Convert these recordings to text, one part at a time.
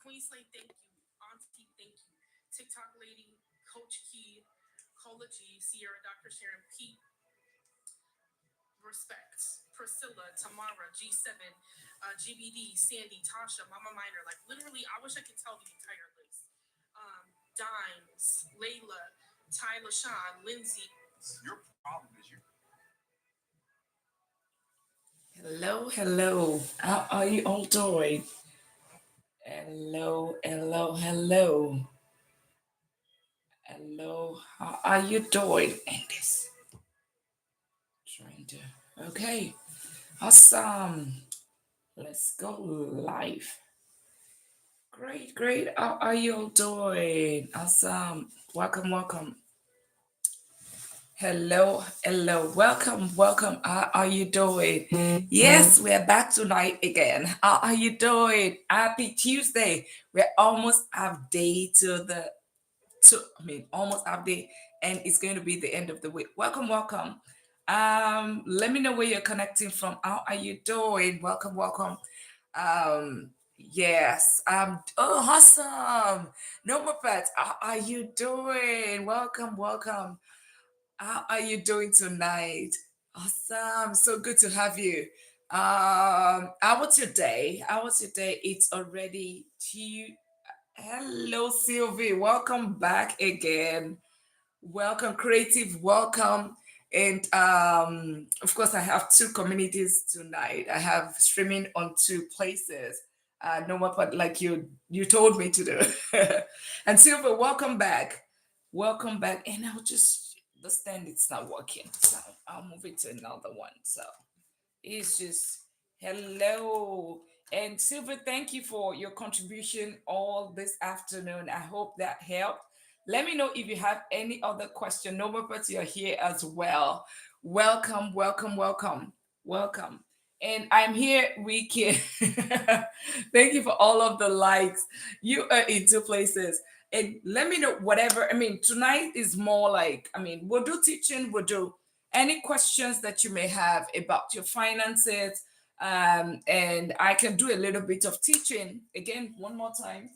Queen Slay, thank you. Auntie, thank you. TikTok Lady, Coach Key, Cola G, Sierra, Dr. Sharon, Pete, Respect, Priscilla, Tamara, G7, GBD, Sandy, Tasha, Mama Minor. Like literally, I wish I could tell the entire list. Dimes, Layla, Tyler, Sean, Lindsay. Your problem is you. Hello, hello. How are you all doing? Hello, hello, hello. Hello, how are you doing? And this trying to okay. Awesome. Let's go live. Great, great. How are you all doing? Awesome. Welcome, welcome. Hello, hello. Welcome, welcome. How are you doing? Yes, we're back tonight again. How are you doing? Happy Tuesday. We're almost half day almost half day, and it's going to be the end of the week. Welcome, welcome. Let me know where you're connecting from. How are you doing? Welcome, welcome. Yes. Oh, awesome. No more pets. How are you doing? Welcome, welcome. How are you doing tonight? Awesome. So good to have you. How was your day? How was your day? It's already Hello, Sylvie. Welcome back again. Welcome, Creative. Welcome. And of course, I have two communities tonight. I have streaming on two places. No more, but like you told me to do. And Sylvie, welcome back. Welcome back. And I'll just the stand it's not working. So I'll move it to another one. So it's just hello. And Silver, thank you for your contribution all this afternoon. I hope that helped. Let me know if you have any other question. No, but you're here as well. Welcome, welcome, welcome, welcome. And I'm here, we can. Thank you for all of the likes. You are in two places. And let me know whatever. Tonight is more like, we'll do teaching, we'll do any questions that you may have about your finances. And I can do a little bit of teaching again one more time.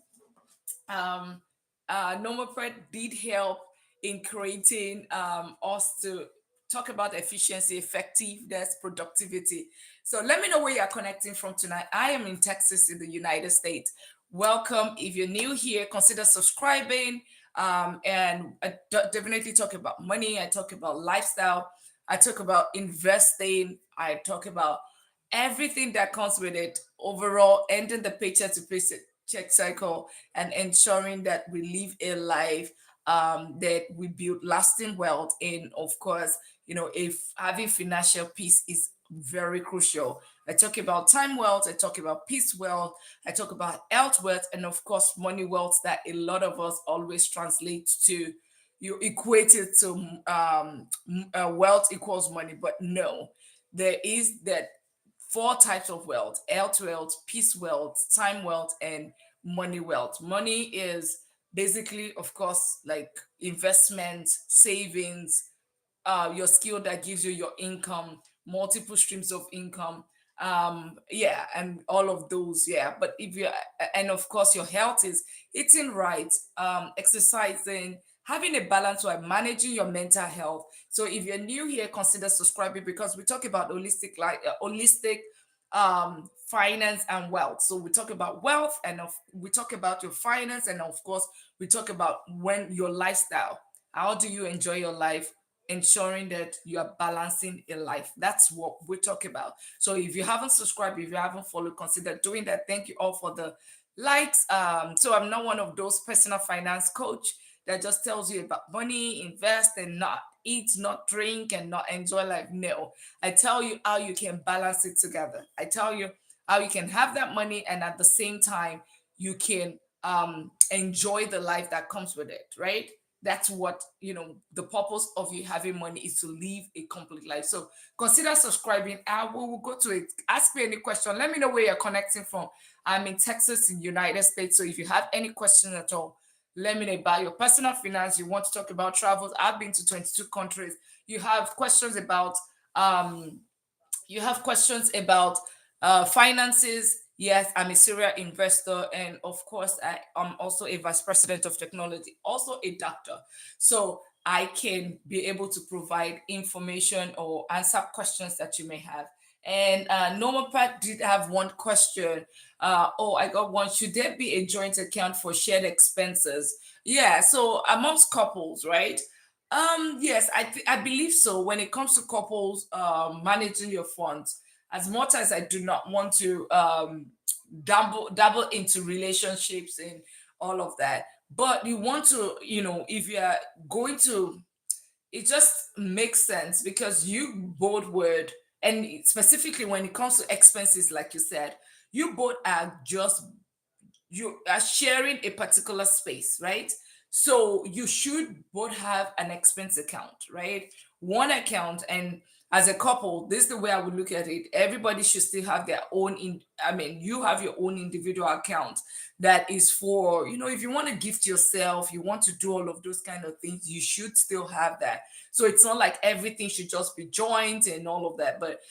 um, Normal Fred did help in creating us to talk about efficiency, effectiveness, productivity. So let me know where you're connecting from tonight. I am in Texas in the United States. Welcome. If you're new here, consider subscribing. And I definitely talk about money. I talk about lifestyle. I talk about investing. I talk about everything that comes with it overall, ending the paycheck to paycheck cycle and ensuring that we live a life that we build lasting wealth. And of course, if having financial peace is very crucial. I talk about time wealth, I talk about peace wealth, I talk about health wealth, and of course, money wealth that a lot of us always translate to. You equate it to wealth equals money, but no, there is that four types of wealth: health wealth, peace wealth, time wealth, and money wealth. Money is basically, of course, like investment, savings, your skill that gives you your income, multiple streams of income. Yeah, and all of those. Yeah, but if you and of course your health is eating right, exercising, having a balance while managing your mental health. So if you're new here, consider subscribing because we talk about holistic finance and wealth. So we talk about wealth we talk about your finance, and of course we talk about when your lifestyle. How do you enjoy your life? Ensuring that you are balancing a life. That's what we talk about. So if you haven't subscribed, if you haven't followed, consider doing that. Thank you all for the likes. So I'm not one of those personal finance coach that just tells you about money, invest, and not eat, not drink, and not enjoy life. No, I tell you how you can balance it together. I tell you how you can have that money and at the same time you can enjoy the life that comes with it, right? That's what the purpose of you having money is, to live a complete life. So consider subscribing. I will go to it. Ask me any question. Let me know where you're connecting from. I'm in Texas in the United States. So if you have any questions at all, let me know about your personal finance. You want to talk about travels. I've been to 22 countries. You have questions about um, finances. Yes, I'm a serial investor, and of course, I am also a vice president of technology, also a doctor. So I can be able to provide information or answer questions that you may have. And Norma Pat did have one question. Oh, I got one. Should there be a joint account for shared expenses? Yeah, so amongst couples, right? Yes, I believe so. When it comes to couples managing your funds, as much as I do not want to dabble into relationships and all of that, but you want to, if you're going to, it just makes sense because you both would, and specifically when it comes to expenses, like you said, you both are just, you are sharing a particular space, right? So you should both have an expense account, right? One account, and as a couple, this is the way I would look at it. Everybody should still have their own I mean, you have your own individual account that is for, if you want to gift yourself, you want to do all of those kind of things, you should still have that. So it's not like everything should just be joint and all of that. But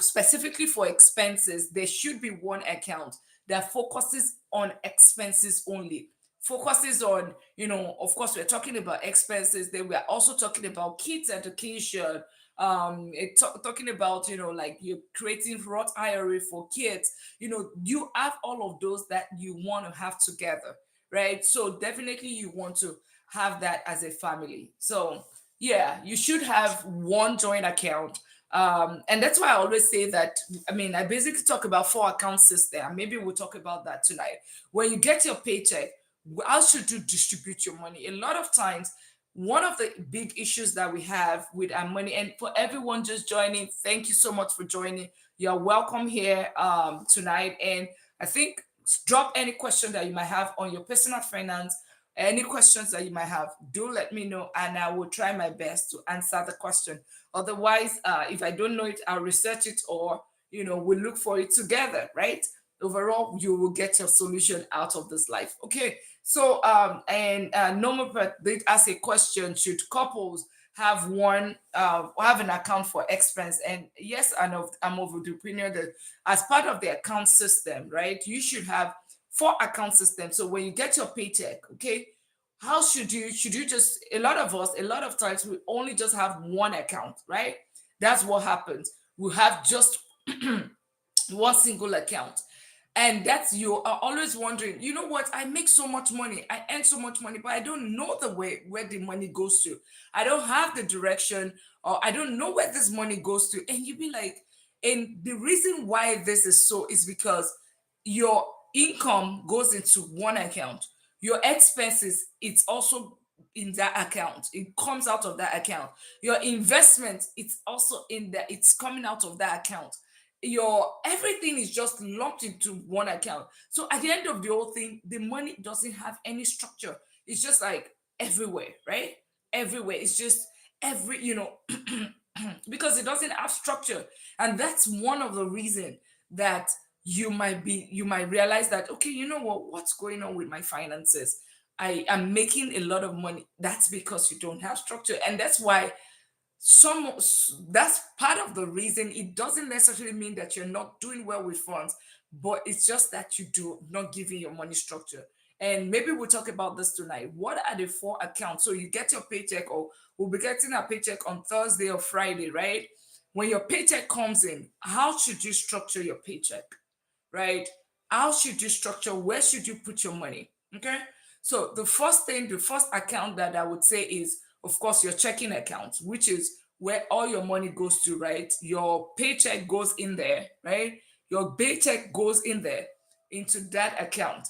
specifically for expenses, there should be one account that focuses on expenses only, focuses on, of course, we're talking about expenses, then we're also talking about kids education, talking about, like you're creating Roth IRA for kids, you have all of those that you want to have together, right? So definitely you want to have that as a family. So yeah, you should have one joint account. And that's why I always say that. I mean, I basically talk about four account system, and maybe we'll talk about that tonight. When you get your paycheck, how should you distribute your money? A lot of times, one of the big issues that we have with our money, and for everyone just joining, thank you so much for joining. You're welcome here tonight. And I think drop any question that you might have on your personal finance, any questions that you might have, do let me know, and I will try my best to answer the question. Otherwise, if I don't know it, I'll research it, or we'll look for it together, right? Overall, you will get your solution out of this life. Okay. So and Norma did ask a question: should couples have an account for expense? And yes, I'm of the opinion that as part of the account system, right, you should have four account systems. So when you get your paycheck, okay, how should you just, a lot of times we only just have one account, right? That's what happens. We have just one single account. And that's, you are always wondering, you know what, I make so much money, I earn so much money, but I don't know the way where the money goes to. I don't have the direction, or I don't know where this money goes to. And you be like, and the reason why this is so is because your income goes into one account, your expenses, it's also in that account, it comes out of that account, your investment, it's also in that, it's coming out of that account, your everything is just lumped into one account. So at the end of the whole thing, the money doesn't have any structure. It's just like everywhere, right? Everywhere. It's just every, because it doesn't have structure. And that's one of the reason that you might realize that, okay, you know what's going on with my finances? I am making a lot of money. That's because you don't have structure. And that's why some that's part of the reason. It doesn't necessarily mean that you're not doing well with funds, but it's just that you do not giving your money structure. And maybe we'll talk about this tonight. What are the four accounts? So you get your paycheck, or we'll be getting a paycheck on Thursday or Friday, right? When your paycheck comes in, how should you structure your paycheck, right? How should you structure, where should you put your money? Okay. So the first account that I would say is, of course, your checking account, which is where all your money goes to, right? Your paycheck goes in there, right? Your paycheck goes in there into that account.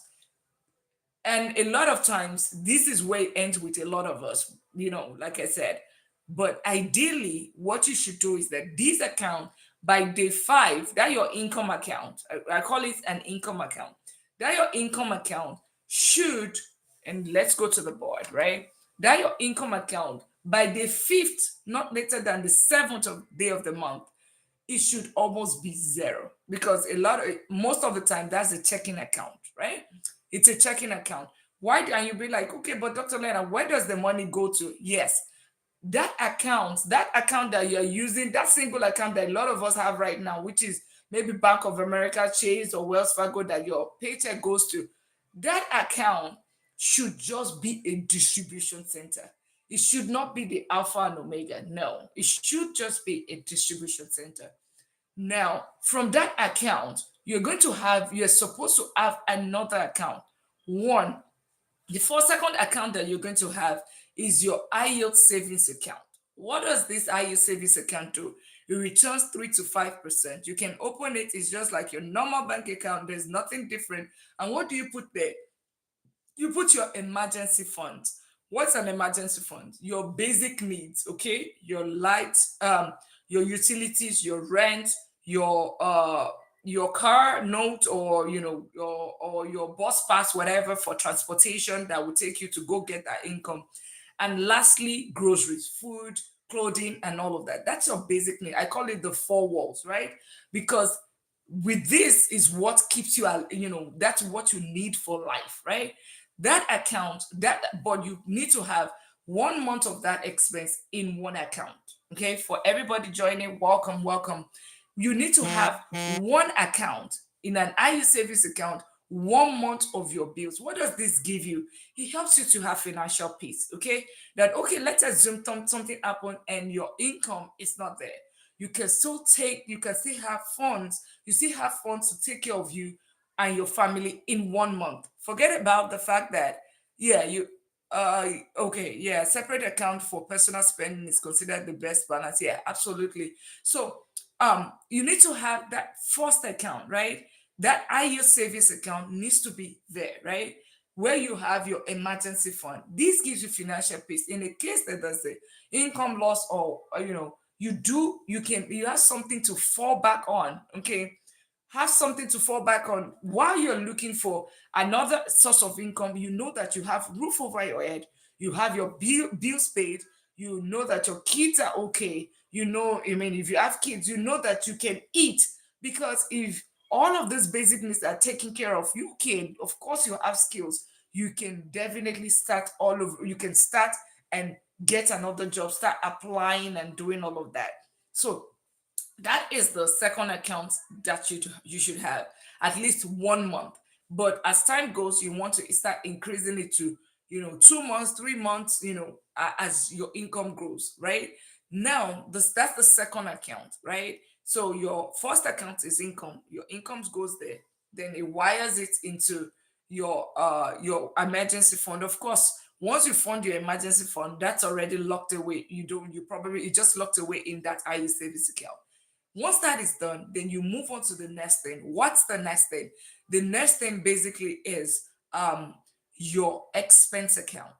And a lot of times, this is where it ends with a lot of us, like I said. But ideally, what you should do is that this account, by day five, that your income account, I call it an income account, that your income account should, and let's go to the board, right? That your income account, by the fifth, not later than the seventh of day of the month, it should almost be zero, because most of the time that's a checking account, right? It's a checking account. Why? And you be like, okay, but Dr. Lena, where does the money go to? Yes, that account that you're using, that single account that a lot of us have right now, which is maybe Bank of America, Chase, or Wells Fargo that your paycheck goes to, that account should just be a distribution center. It should not be the alpha and omega. No, it should just be a distribution center. Now, from that account, you're supposed to have another account. One, the first second account that you're going to have is your high yield savings account. What does this high yield savings account do? It returns 3 to 5%. You can open it, it's just like your normal bank account, there's nothing different. And what do you put there? You put your emergency fund. What's an emergency fund? Your basic needs, okay? Your light, your utilities, your rent, your your car note, or your bus pass, whatever, for transportation that will take you to go get that income. And lastly, groceries, food, clothing, and all of that. That's your basic need. I call it the four walls, right? Because with this is what keeps you that's what you need for life, right? That account, that but you need to have 1 month of that expense in one account. Okay, for everybody joining, welcome, welcome. You need to have one account in an IU savings account, 1 month of your bills. What does this give you? It helps you to have financial peace. Okay, that okay, let's assume something happened and your income is not there. You can still have funds. You still have funds to take care of you and your family in 1 month. Forget about the fact that, yeah, okay, yeah, separate account for personal spending is considered the best balance. Yeah, absolutely. So you need to have that first account, right? That IU savings account needs to be there, right? Where you have your emergency fund. This gives you financial peace. In a case that there's a income loss, or you have something to fall back on. Okay, have something to fall back on while you're looking for another source of income. You know that you have roof over your head, you have your bills paid, you know that your kids are okay. I mean, if you have kids, you know that you can eat. Because if all of these basic needs are taken care of, you can, of course, you have skills. You can definitely you can start and get another job, start applying and doing all of that. So that is the second account that you should have at least 1 month. But as time goes, you want to start increasing it to 2 months, 3 months, as your income grows, right? Now that's the second account, right? So your first account is income, your incomes goes there, then it wires it into your emergency fund. Of course, once you fund your emergency fund, that's already locked away. You probably, it just locked away in that IU savings account. Once that is done, then you move on to the next thing. What's the next thing? The next thing basically is your expense account.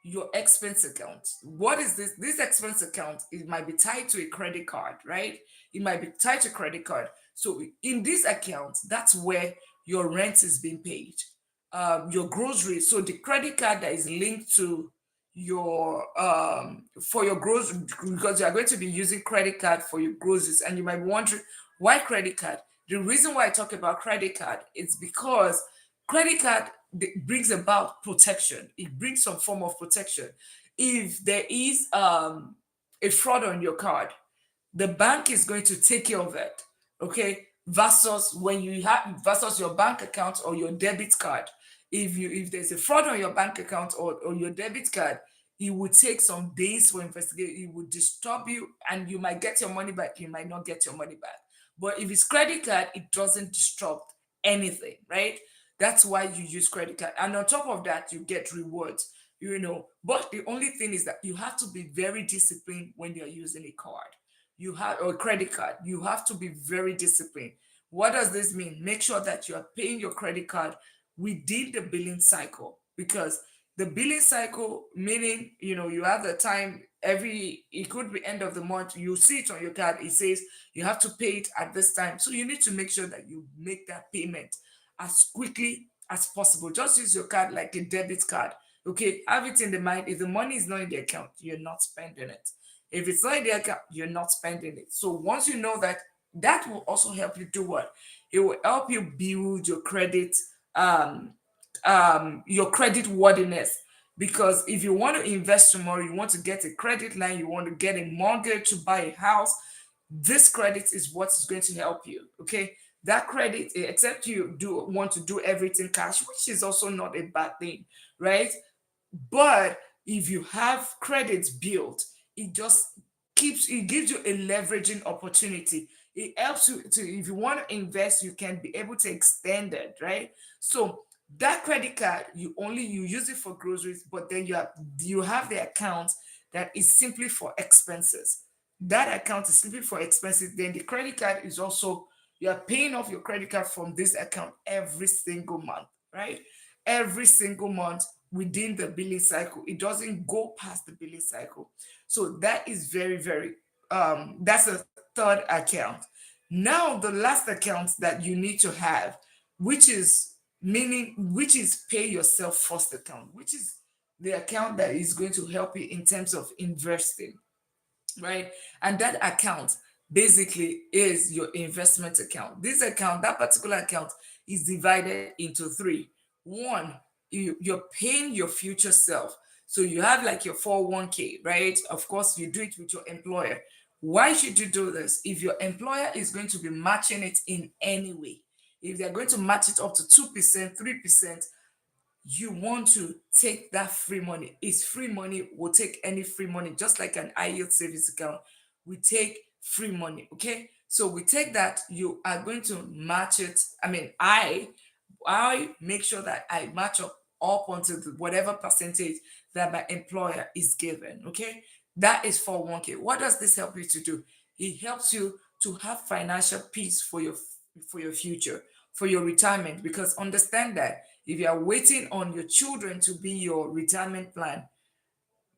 Your expense account. What is this? This expense account, it might be tied to a credit card, right? It might be tied to credit card. So in this account, that's where your rent is being paid, your groceries. So the credit card that is linked to your for your groceries, because you are going to be using credit card for your groceries, and you might be wondering, why credit card? The reason why I talk about credit card is because credit card brings about protection. It brings some form of protection. If there is a fraud on your card, the bank is going to take care of it. Okay, versus your bank account or your debit card. If there's a fraud on your bank account or your debit card, it would take some days for investigation. It would disturb you, and you might get your money back, you might not get your money back. But if it's credit card, it doesn't disrupt anything, right? That's why you use credit card. And on top of that, you get rewards. But the only thing is that you have to be very disciplined when you're using a card. You have or credit card. You have to be very disciplined. What does this mean? Make sure that you are paying your credit card within the billing cycle, because the billing cycle, meaning, you have the time, it could be end of the month, you see it on your card, it says you have to pay it at this time. So you need to make sure that you make that payment as quickly as possible. Just use your card like a debit card. Okay, have it in the mind. If the money is not in the account, you're not spending it. If it's not in the account, you're not spending it. So once you know that, that will also help you do what? It will help you build um, your credit worthiness. Because if you want to invest tomorrow, you want to get a credit line, you want to get a mortgage to buy a house, this credit is what is going to help you. Okay, that credit, except you do want to do everything cash, which is also not a bad thing, right? But if you have credits built, it just it gives you a leveraging opportunity. It helps you to, if you want to invest, you can be able to extend it, right? So that credit card, you use it for groceries, but then you have the account that is simply for expenses. That account is simply for expenses. Then the credit card is also, you are paying off your credit card from this account every single month, right? Every single month within the billing cycle. It doesn't go past the billing cycle. So that is very, very, that's a third account. Now, the last account that you need to have, which is pay yourself first account, which is the account that is going to help you in terms of investing, right? And that account basically is your investment account. This account, that particular account, is divided into three. One, you're paying your future self. So you have like your 401k, right? Of course, you do it with your employer. Why should you do this? If your employer is going to be matching it in any way, if they're going to match it up to 2%, 3%, you want to take that free money. It's free money. We'll take any free money, just like an high yield savings account. We take free money. Okay. So we take that, you are going to match it. I mean, I make sure that I match up onto whatever percentage that my employer is given. Okay. That is for 1K. What does this help you to do? It helps you to have financial peace for your future, for your retirement. Because understand that if you are waiting on your children to be your retirement plan,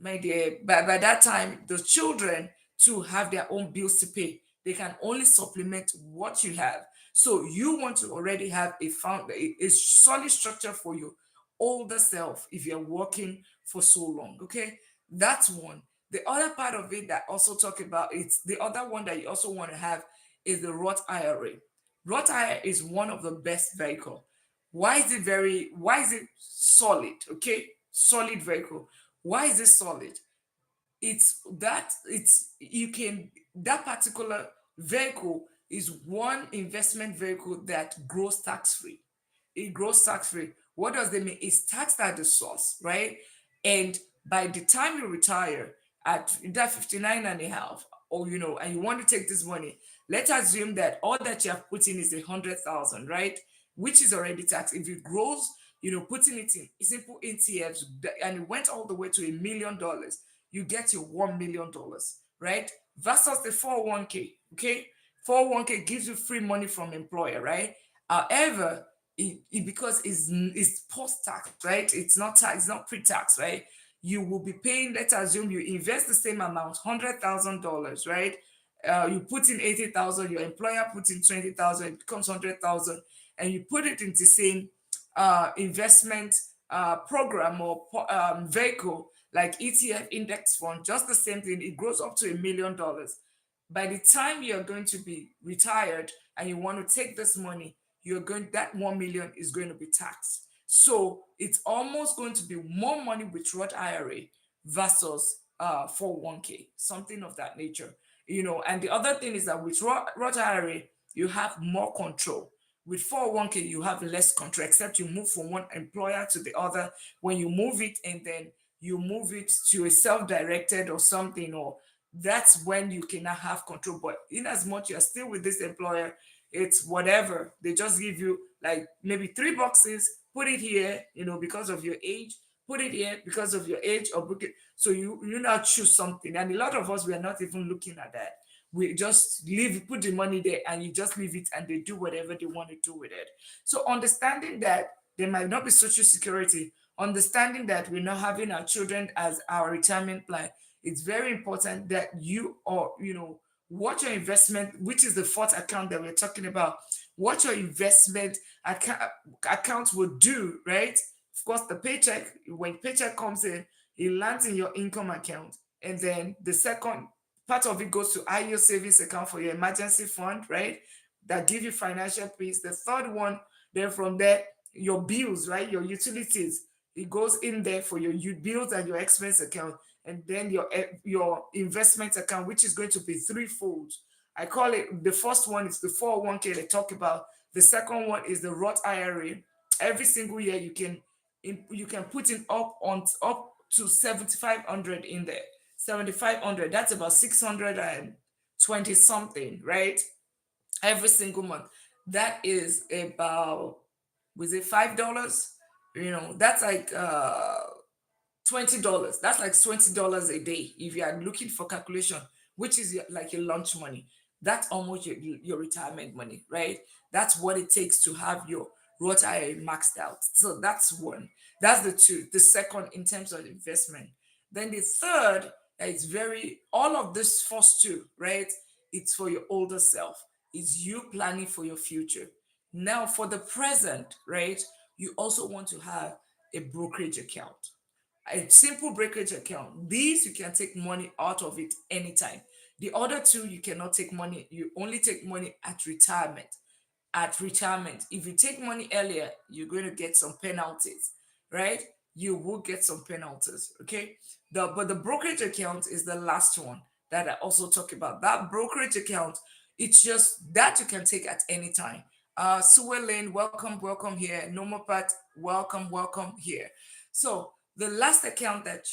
my dear, by that time, the children to have their own bills to pay. They can only supplement what you have. So you want to already have a solid structure for your older self if you're working for so long. Okay, that's one. The other part of it that also talk about, it's the other one that you also want to have, is the Roth IRA. Roth IRA is one of the best vehicle. Why is it solid? Okay, solid vehicle. Why is it solid? It's you can that particular vehicle is one investment vehicle that grows tax free. It grows tax free. What does that mean? It's taxed at the source, right? And by the time you retire at that 59 and a half, or and you want to take this money, let's assume that all that you have put in is 100,000, right? Which is already taxed. If it grows, putting it in simple ETFs, and it went all the way to $1 million, you get your $1 million, right? Versus the 401k. Okay, 401k gives you free money from employer, right? However, because it's post tax, right? It's not tax, it's not pre-tax, right? You will be paying. Let's assume you invest the same amount, $100,000, right? You put in 80,000, your employer put in 20,000, it becomes 100,000, and you put it into the same investment program or vehicle like ETF index fund, just the same thing. It grows up to $1 million. By the time you're going to be retired and you want to take this money, that 1 million is going to be taxed. So it's almost going to be more money with Roth IRA versus 401k, something of that nature. And the other thing is that with Roth IRA, you have more control. With 401k, you have less control, except you move from one employer to the other. When you move it and then you move it to a self-directed or something, or that's when you cannot have control. But in as much you're still with this employer, it's whatever. They just give you like maybe 3 boxes, put it here, because of your age, put it here because of your age, or book it. So you now choose something. And a lot of us, we are not even looking at that. We just leave, put the money there, and you just leave it, and they do whatever they want to do with it. So understanding that there might not be social security, understanding that we're not having our children as our retirement plan, it's very important that you, or what your investment, which is the fourth account that we're talking about, what your investment account will do, right? Of course, the paycheck, when paycheck comes in, it lands in your income account. And then the second part of it goes to high yield savings account for your emergency fund, right? That give you financial peace. The third one, then from there, your bills, right? Your utilities, it goes in there for your bills and your expense account. And then your investment account, which is going to be threefold. I call it, the first one is the 401k they talk about. The second one is the Roth IRA. Every single year you can put in up to 7,500 in there. 7,500, that's about 620 something, right? Every single month. That is about, was it $5? That's like $20. That's like $20 a day if you are looking for calculation, which is like your lunch money. That's almost your retirement money, right? That's what it takes to have your Roth IRA maxed out. So that's one. That's the two. The second, in terms of investment. Then the third, it's very, all of this first two, right? It's for your older self. It's you planning for your future. Now, for the present, right? You also want to have a brokerage account, a simple brokerage account. These you can take money out of it anytime. The other two, you cannot take money. You only take money at retirement. At retirement, if you take money earlier, you're going to get some penalties, right? You will get some penalties, okay? But the brokerage account is the last one that I also talk about. That brokerage account, it's just that you can take at any time. Sue Lane, welcome, welcome here. Nomopat, welcome, welcome here. So the last account that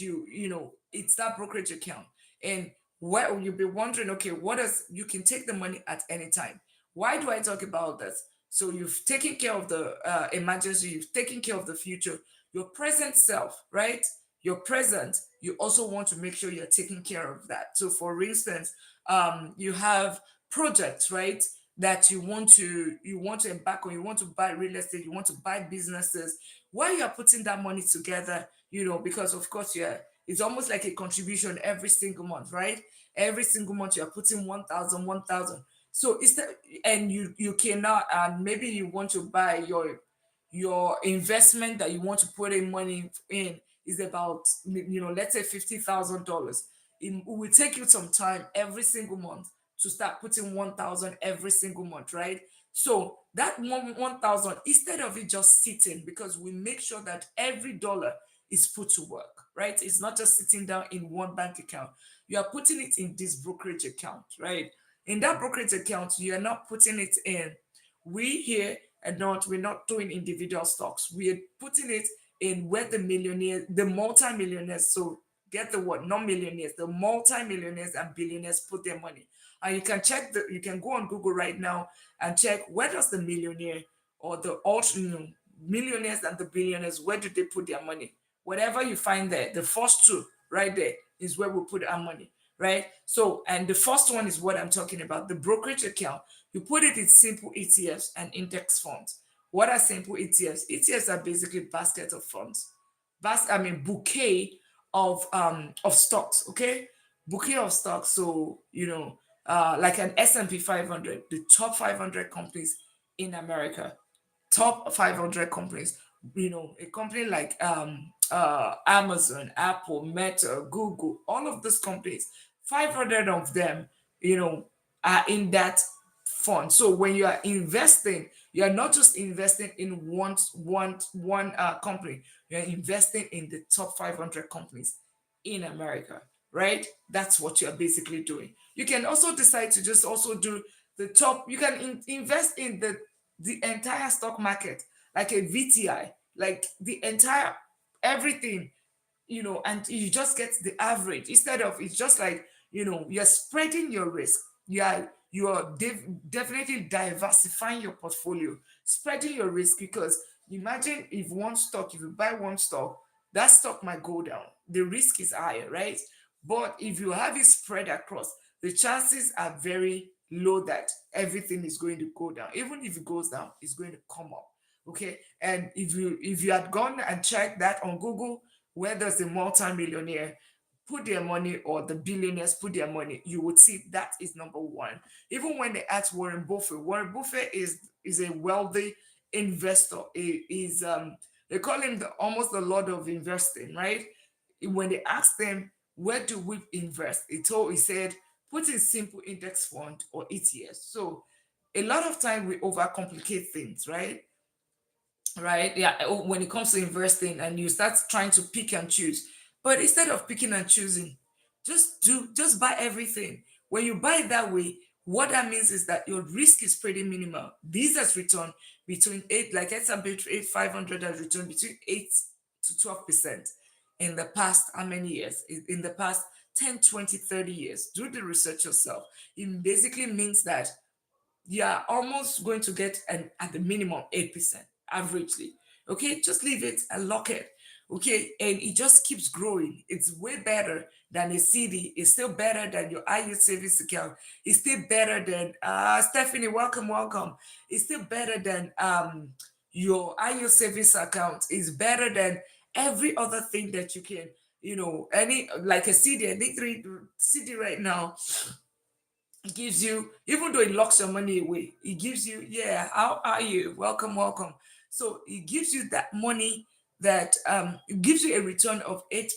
it's that brokerage account. And what you'll be wondering, okay, what is, you can take the money at any time. Why do I talk about this? So you've taken care of the emergency, you've taken care of the future, your present self, right? Your present, you also want to make sure you're taking care of that. So, for instance, you have projects, right? That you want to embark on. You want to buy real estate, you want to buy businesses. While you are putting that money together, because of course it's almost like a contribution every single month, right? Every single month you are putting 1,000, 1,000. So is that, and you cannot, and maybe you want to buy your investment that you want to put in money in is about, let's say $50,000. It will take you some time every single month to start putting 1,000 every single month, right? So that 1,000, instead of it just sitting, because we make sure that every dollar is put to work, right? It's not just sitting down in one bank account. You are putting it in this brokerage account, right? In that brokerage account, you are not putting it in. We here we're not doing individual stocks. We are putting it in where the multi-millionaires, so get the word, not millionaires, the multi-millionaires and billionaires put their money. And you can go on Google right now and check, where does the millionaire or the millionaires and the billionaires, where do they put their money? Whatever you find there, the first two right there is where we put our money, right? So, and the first one is what I'm talking about, the brokerage account. You put it in simple ETFs and index funds. What are simple ETFs? ETFs are basically basket of funds. Bouquet of stocks, okay? Bouquet of stocks. So, like an S&P 500, the top 500 companies in America, top 500 companies, a company like Amazon, Apple, Meta, Google, all of these companies, 500 of them, you know are in that fund. So when you are investing, you are not just investing in one company, you're investing in the top 500 companies in America, right? That's what you're basically doing. You can also decide to just also do the top. You can invest in the entire stock market, like a VTI, like the entire everything, and you just get the average instead of, it's just like, you're spreading your risk. Definitely diversifying your portfolio, spreading your risk, because imagine if you buy one stock, that stock might go down. The risk is higher, right? But if you have it spread across, the chances are very low that everything is going to go down. Even if it goes down, it's going to come up. Okay. And if you had gone and checked that on Google, where does the multimillionaire put their money, or the billionaires put their money, you would see that is number one. Even when they ask Warren Buffett is a wealthy investor. He is they call him almost the lord of investing, right? When they asked them, where do we invest, he said, put in simple index fund or ETFs. So a lot of time we overcomplicate things, right? Right, yeah. When it comes to investing, and you start trying to pick and choose, but instead of picking and choosing, just buy everything. When you buy it that way, What that means is that your risk is pretty minimal. These has returned between eight, like S&P 500 has returned between 8 to 12% in the past how many years? In the past 10, 20, 30 years. Do the research yourself. It basically means that you are almost going to get an at the minimum 8% averagely. Okay, just leave it and lock it. Okay, and it just keeps growing. It's way better than a CD. It's still better than your IU savings account. It's still better than Stephanie. Welcome, welcome. It's still better than your IU savings account. It's better than every other thing that you can. Any like a CD. I think three CD right now gives you, even though it locks your money away, it gives you, yeah, how are you? Welcome, welcome. So it gives you that money that it gives you a return of 8%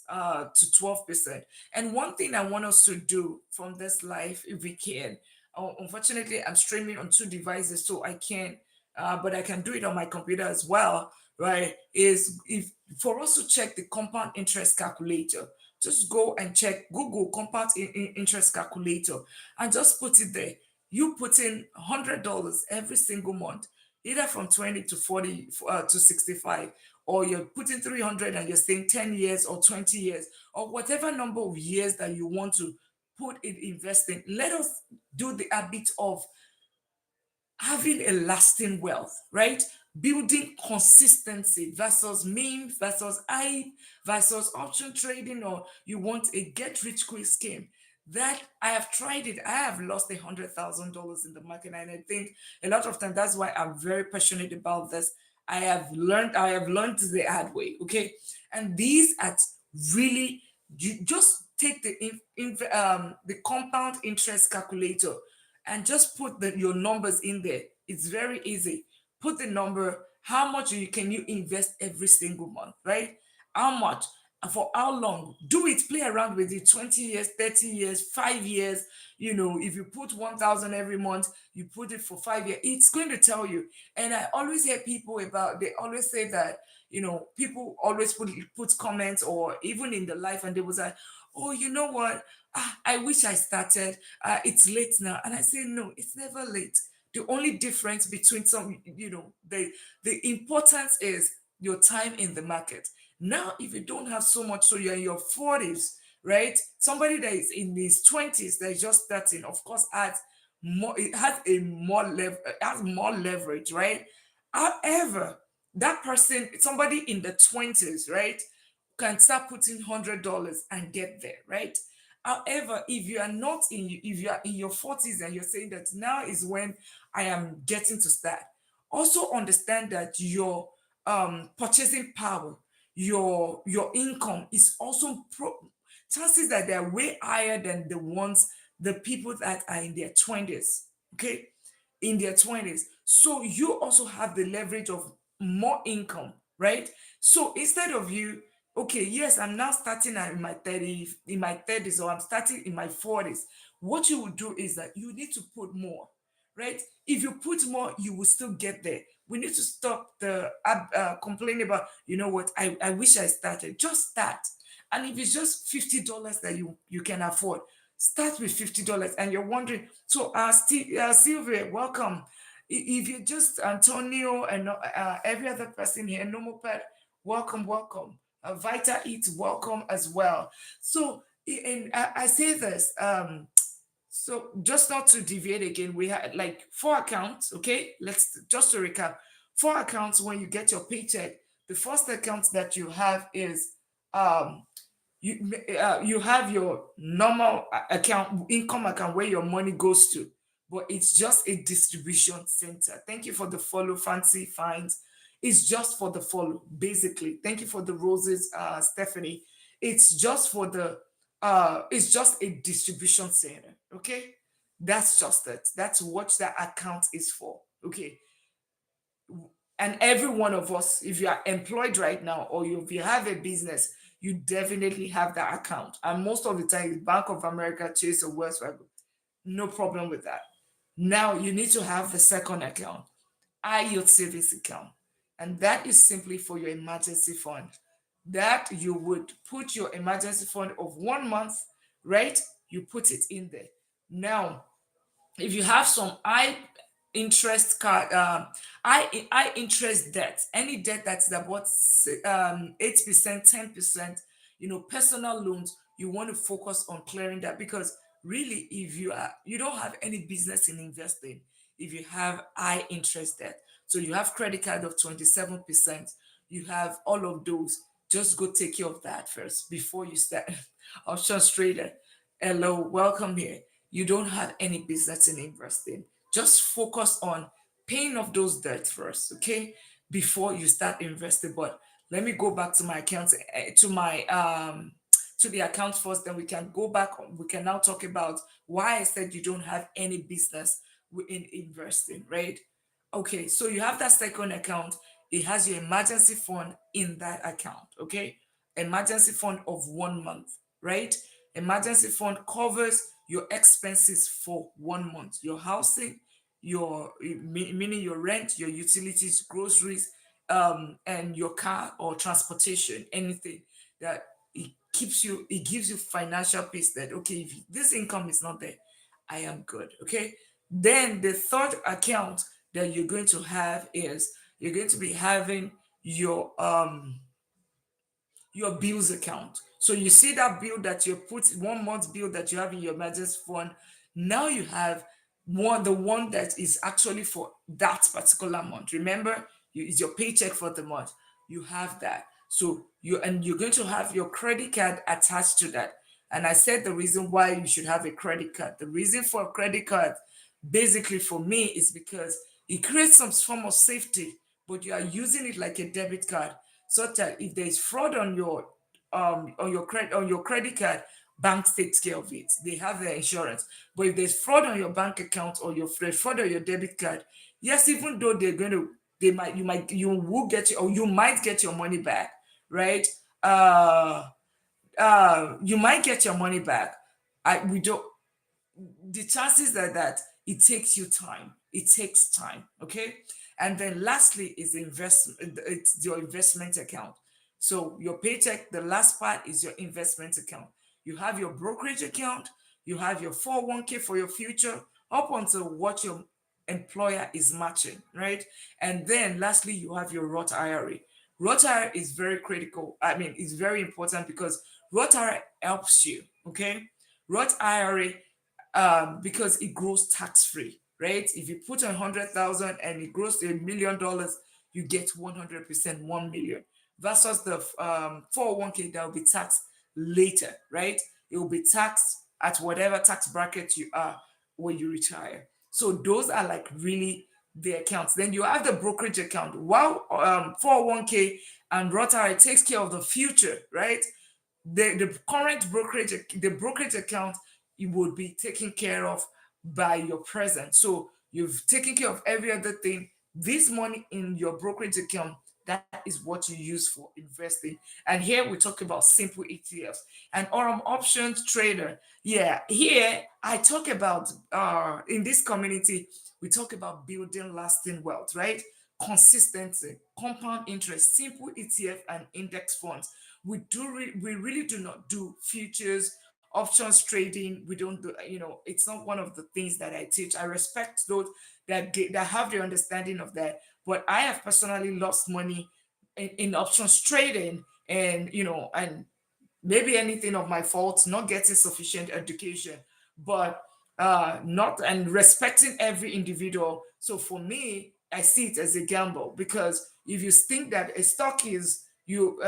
to 12%. And one thing I want us to do from this life, if we can, unfortunately, I'm streaming on two devices, so I can't, but I can do it on my computer as well, right? Is if for us to check the compound interest calculator, just go and check Google compound interest calculator and just put it there. You put in $100 every single month, either from 20 to 40 to 65, or you're putting 300 and you're saying 10 years or 20 years, or whatever number of years that you want to put in investing. Let us do the habit of having a lasting wealth, right? Building consistency versus meme versus hype versus option trading, or you want a get rich quick scheme. That I have tried it. I have lost $100,000 in the market, and I think a lot of time that's why I'm very passionate about this. I have learned the hard way. Okay, and these at really, you just take the compound interest calculator and just put your numbers in there. It's very easy. Put the number, how much can you invest every single month, right? How much? And for how long? Do it, play around with it, 20 years, 30 years, 5 years. If you put 1,000 every month, you put it for 5 years, it's going to tell you. And I always hear people they always say that, people always put comments or even in the life, and they was like, oh, you know what? I wish I started. It's late now. And I say, no, it's never late. The only difference between the importance is your time in the market. Now, if you don't have so much, so you're in your 40s, right? Somebody that is in his 20s that is just starting, of course, has more leverage, right? However, that person, somebody in the 20s, right, can start putting $100 and get there, right? However, if you are in your 40s and you're saying that now is when I am getting to start, also understand that your purchasing power, your income is also chances that they're way higher than the people that are in their 20s. Okay, in their 20s. So you also have the leverage of more income, right? So instead of you, okay, yes, I'm now starting in my 30s, or I'm starting in my 40s. What you will do is that you need to put more, right? If you put more, you will still get there. We need to stop the complaining about, you know what, I wish I started. Just start. And if it's just $50 that you can afford, start with $50. And you're wondering, so Sylvia, welcome. If you're just Antonio and every other person here, Normal Pet, welcome, welcome. Vita Eat, welcome as well. So, and I say this, so just not to deviate again, we had like four accounts. Okay, let's just to recap. Four accounts when you get your paycheck. The first account that you have is um you have your normal account, income account, where your money goes to, but it's just a distribution center. Thank you for the follow, Fancy Finds. It's just for the follow, basically. Thank you for the roses, Stephanie. It's just a distribution center. Okay, that's just it. That's what that account is for. Okay, and every one of us, if you are employed right now, or if you have a business, you definitely have that account. And most of the time, it's Bank of America, Chase, or Wells Fargo. No problem with that. Now you need to have the second account, high yield savings account. And that is simply for your emergency fund. That you would put your emergency fund of 1 month, right? You put it in there. Now, if you have some high interest card, high interest debt, any debt that's about 8%, 10%, personal loans, you want to focus on clearing that, because really, if you don't have any business in investing if you have high interest debt. So you have credit card of 27%, you have all of those. Just go take care of that first before you start options trader. Hello, welcome here. You don't have any business in investing. Just focus on paying off those debts first, okay? Before you start investing. But let me go back to my account, to the account first, then we can go back. We can now talk about why I said you don't have any business in investing, right? Okay, so you have that second account. It has your emergency fund in that account, okay? Emergency fund of 1 month, right? Emergency fund covers your expenses for 1 month, your housing, meaning your rent, your utilities, groceries, and your car or transportation, anything that it gives you financial peace that, okay, if this income is not there, I am good. Okay. Then the third account that you're going to have is you're going to be having your your bills account. So you see that bill that you put 1 month bill that you have in your emergency fund. Now you have the one that is actually for that particular month. Remember, it's your paycheck for the month. You have that. So you're going to have your credit card attached to that. And I said the reason why you should have a credit card. The reason for a credit card, basically for me, is because it creates some form of safety, but you are using it like a debit card, so that if there is fraud on your credit card, bank takes care of it. They have their insurance. But if there's fraud on your bank account or there's fraud on your debit card, yes, even though you will get or you might get your money back, right? You might get your money back. I we don't The chances are that it takes you time. It takes time. Okay. And then lastly is investment. It's your investment account. So your paycheck, the last part is your investment account. You have your brokerage account, you have your 401k for your future, up until what your employer is matching, right? And then lastly, you have your Roth IRA. Roth IRA is very critical. I mean, it's very important because Roth IRA helps you, okay? Roth IRA, because it grows tax free, right? If you put 100,000 and it grows to $1 million, you get 100%, 1 million, versus the 401k that will be taxed later, right? It will be taxed at whatever tax bracket you are when you retire. So those are like really the accounts. Then you have the brokerage account. While 401k and Roth IRA takes care of the future, right? The current brokerage account, it would be taken care of by your present. So you've taken care of every other thing. This money in your brokerage account, that is what you use for investing. And here we talk about simple ETFs and options trader. Yeah, here I talk about in this community, we talk about building lasting wealth, right? Consistency, compound interest, simple ETF and index funds. We really do not do futures, options trading. We don't do, it's not one of the things that I teach. I respect those that have the understanding of that, but I have personally lost money in options trading, and maybe anything of my fault, not getting sufficient education, but not and respecting every individual. So for me, I see it as a gamble, because if you think that a stock is you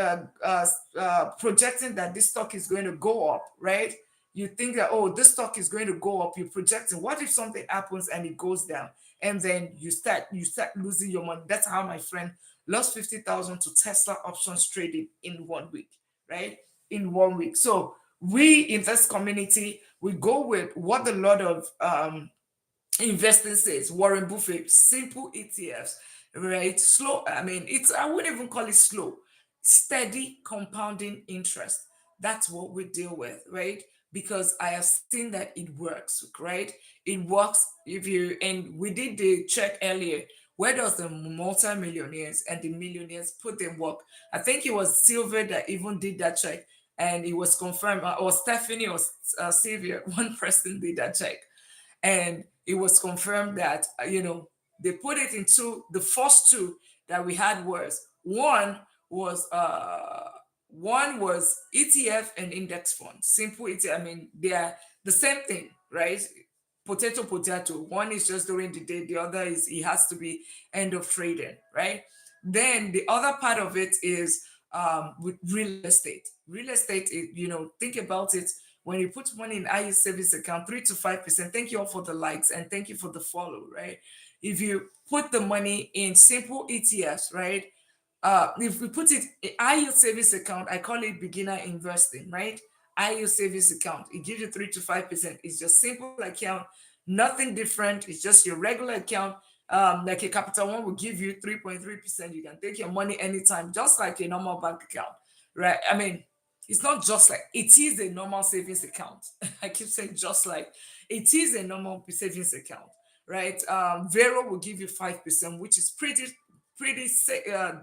projecting that this stock is going to go up, right? You think that, oh, this stock is going to go up. You're projecting. What if something happens and it goes down, and then you start losing your money? That's how my friend lost 50,000 to Tesla options trading in 1 week, right? In 1 week. So we in this community, we go with what the Lord of investing says. Warren Buffett, simple ETFs, right? Slow. I mean, I wouldn't even call it slow. Steady compounding interest. That's what we deal with, right? Because I have seen that it works, right? It works if you, and we did the check earlier. Where does the multi-millionaires and the millionaires put their work? I think it was Silver that even did that check, and it was confirmed, or Stephanie or Sylvia, one person did that check, and it was confirmed that they put it into the first two that we had was was uh one was ETF and index fund. Simple ETF. I mean, they are the same thing, right? Potato, potato. One is just during the day, the other is it has to be end of trading, right? Then the other part of it is with real estate. Real estate, think about it. When you put money in IE savings account, 3 to 5%. Thank you all for the likes and thank you for the follow, right? If you put the money in simple ETFs, right? If we put it in IU savings account, I call it beginner investing, right? IU savings account, it gives you 3 to 5%. It's just simple account, nothing different. It's just your regular account. Like a Capital One will give you 3.3%. You can take your money anytime, just like a normal bank account, right? I mean, it's not just like it is a normal savings account. I keep saying just like it is a normal savings account, right? Vero will give you 5%, which is pretty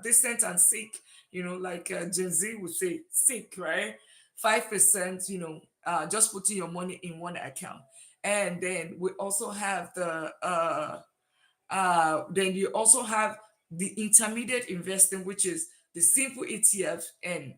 decent and sick, like Gen Z would say, sick, right? 5%, just putting your money in one account. And then we also have then you also have the intermediate investing, which is the simple ETF and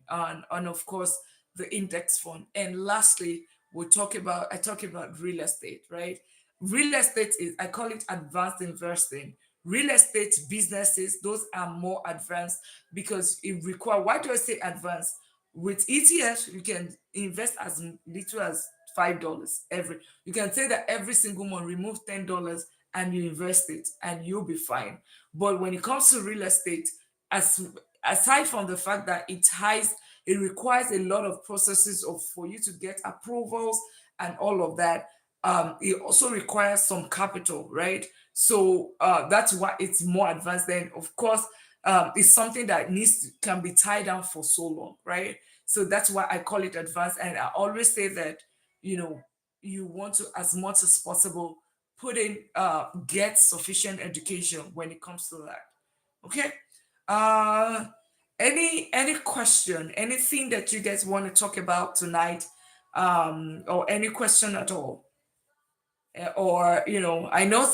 of course the index fund. And lastly, I talk about real estate, right? Real estate is, I call it advanced investing. Real estate businesses, those are more advanced because it require, why do I say advanced? With ETFs, you can invest as little as $5 every. You can say that every single month, remove $10 and you invest it, and you'll be fine. But when it comes to real estate, as aside from the fact that it requires a lot of processes of for you to get approvals and all of that. It also requires some capital, right? So that's why it's more advanced. Then, of course, it's something that can be tied down for so long, right? So that's why I call it advanced. And I always say that you know you want to, as much as possible, get sufficient education when it comes to that. Okay. Uh, any question, anything that you guys want to talk about tonight, or any question at all? Or I know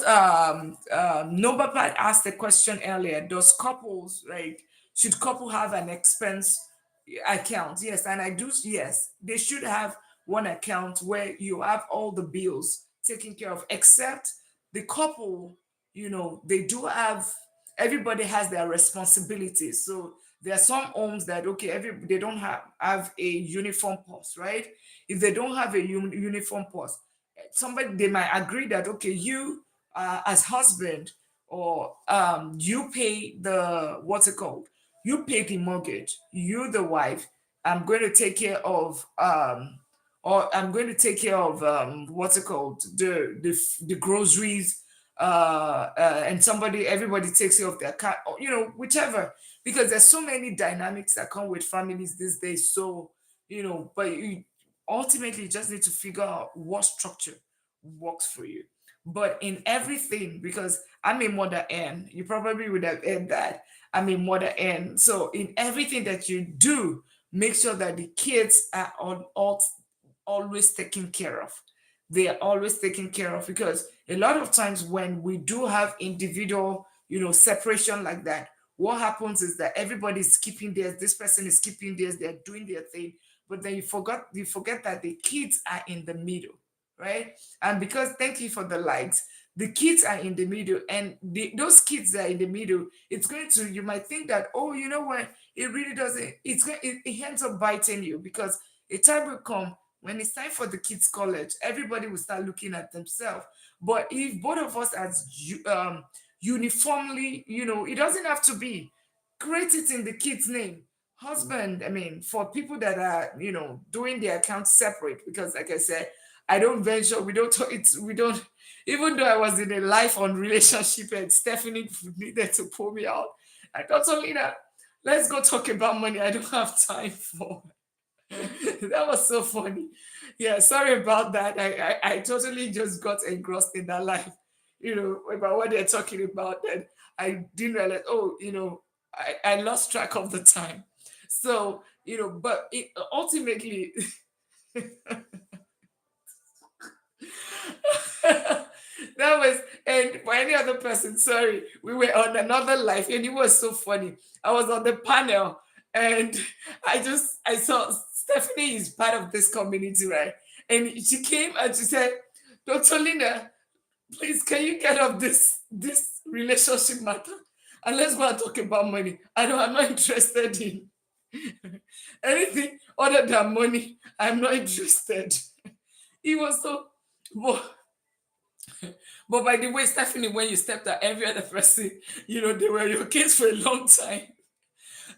Nobapat asked the question earlier, does couples, like, should couple have an expense account? Yes, and I do. Yes, they should have one account where you have all the bills taken care of, except the couple, they do have, everybody has their responsibilities. So there are some homes that, okay, they don't have a uniform post, right? If they don't have a uniform post, somebody, they might agree that, okay, you, as husband, or you pay the, what's it called, you pay the mortgage, you the wife, I'm going to take care of or I'm going to take care of what's it called, the groceries, and everybody takes care of their car, or, whichever, because there's so many dynamics that come with families these days. So but you ultimately just need to figure out what structure works for you. But in everything, because I'm a mother and you probably would have heard that I'm a mother and so in everything that you do, make sure that the kids are always taken care of. They are always taken care of, because a lot of times when we do have individual, separation like that, what happens is that everybody's keeping theirs, this person is keeping theirs, they're doing their thing, but then you forget that the kids are in the middle, right? And because, thank you for the likes, the kids are in the middle, and those kids that are in the middle, it's going to, you might think that, oh, you know what, it really doesn't, it ends up biting you, because a time will come when it's time for the kids college, everybody will start looking at themselves. But if both of us as uniformly, it doesn't have to be, create it in the kid's name, husband. I mean, for people that are doing their accounts separate, because like I said, I don't venture, we don't talk, we don't, even though I was in a life on relationship and Stephanie needed to pull me out, I thought, only that, let's go talk about money, I don't have time for. That was so funny. Yeah, sorry about that. I totally just got engrossed in that life, about what they're talking about. And I didn't realize, oh, I lost track of the time. So, but ultimately, That was, and for any other person, sorry, we were on another life, and it was so funny. I was on the panel, and I saw Stephanie is part of this community, right? And she came and she said, Dr. Linda, please, can you get off this relationship matter? And let's go and talk about money. I'm not interested in anything other than money. I'm not interested. It was so, but, but by the way, Stephanie, when you stepped out, every other person, they were your kids for a long time.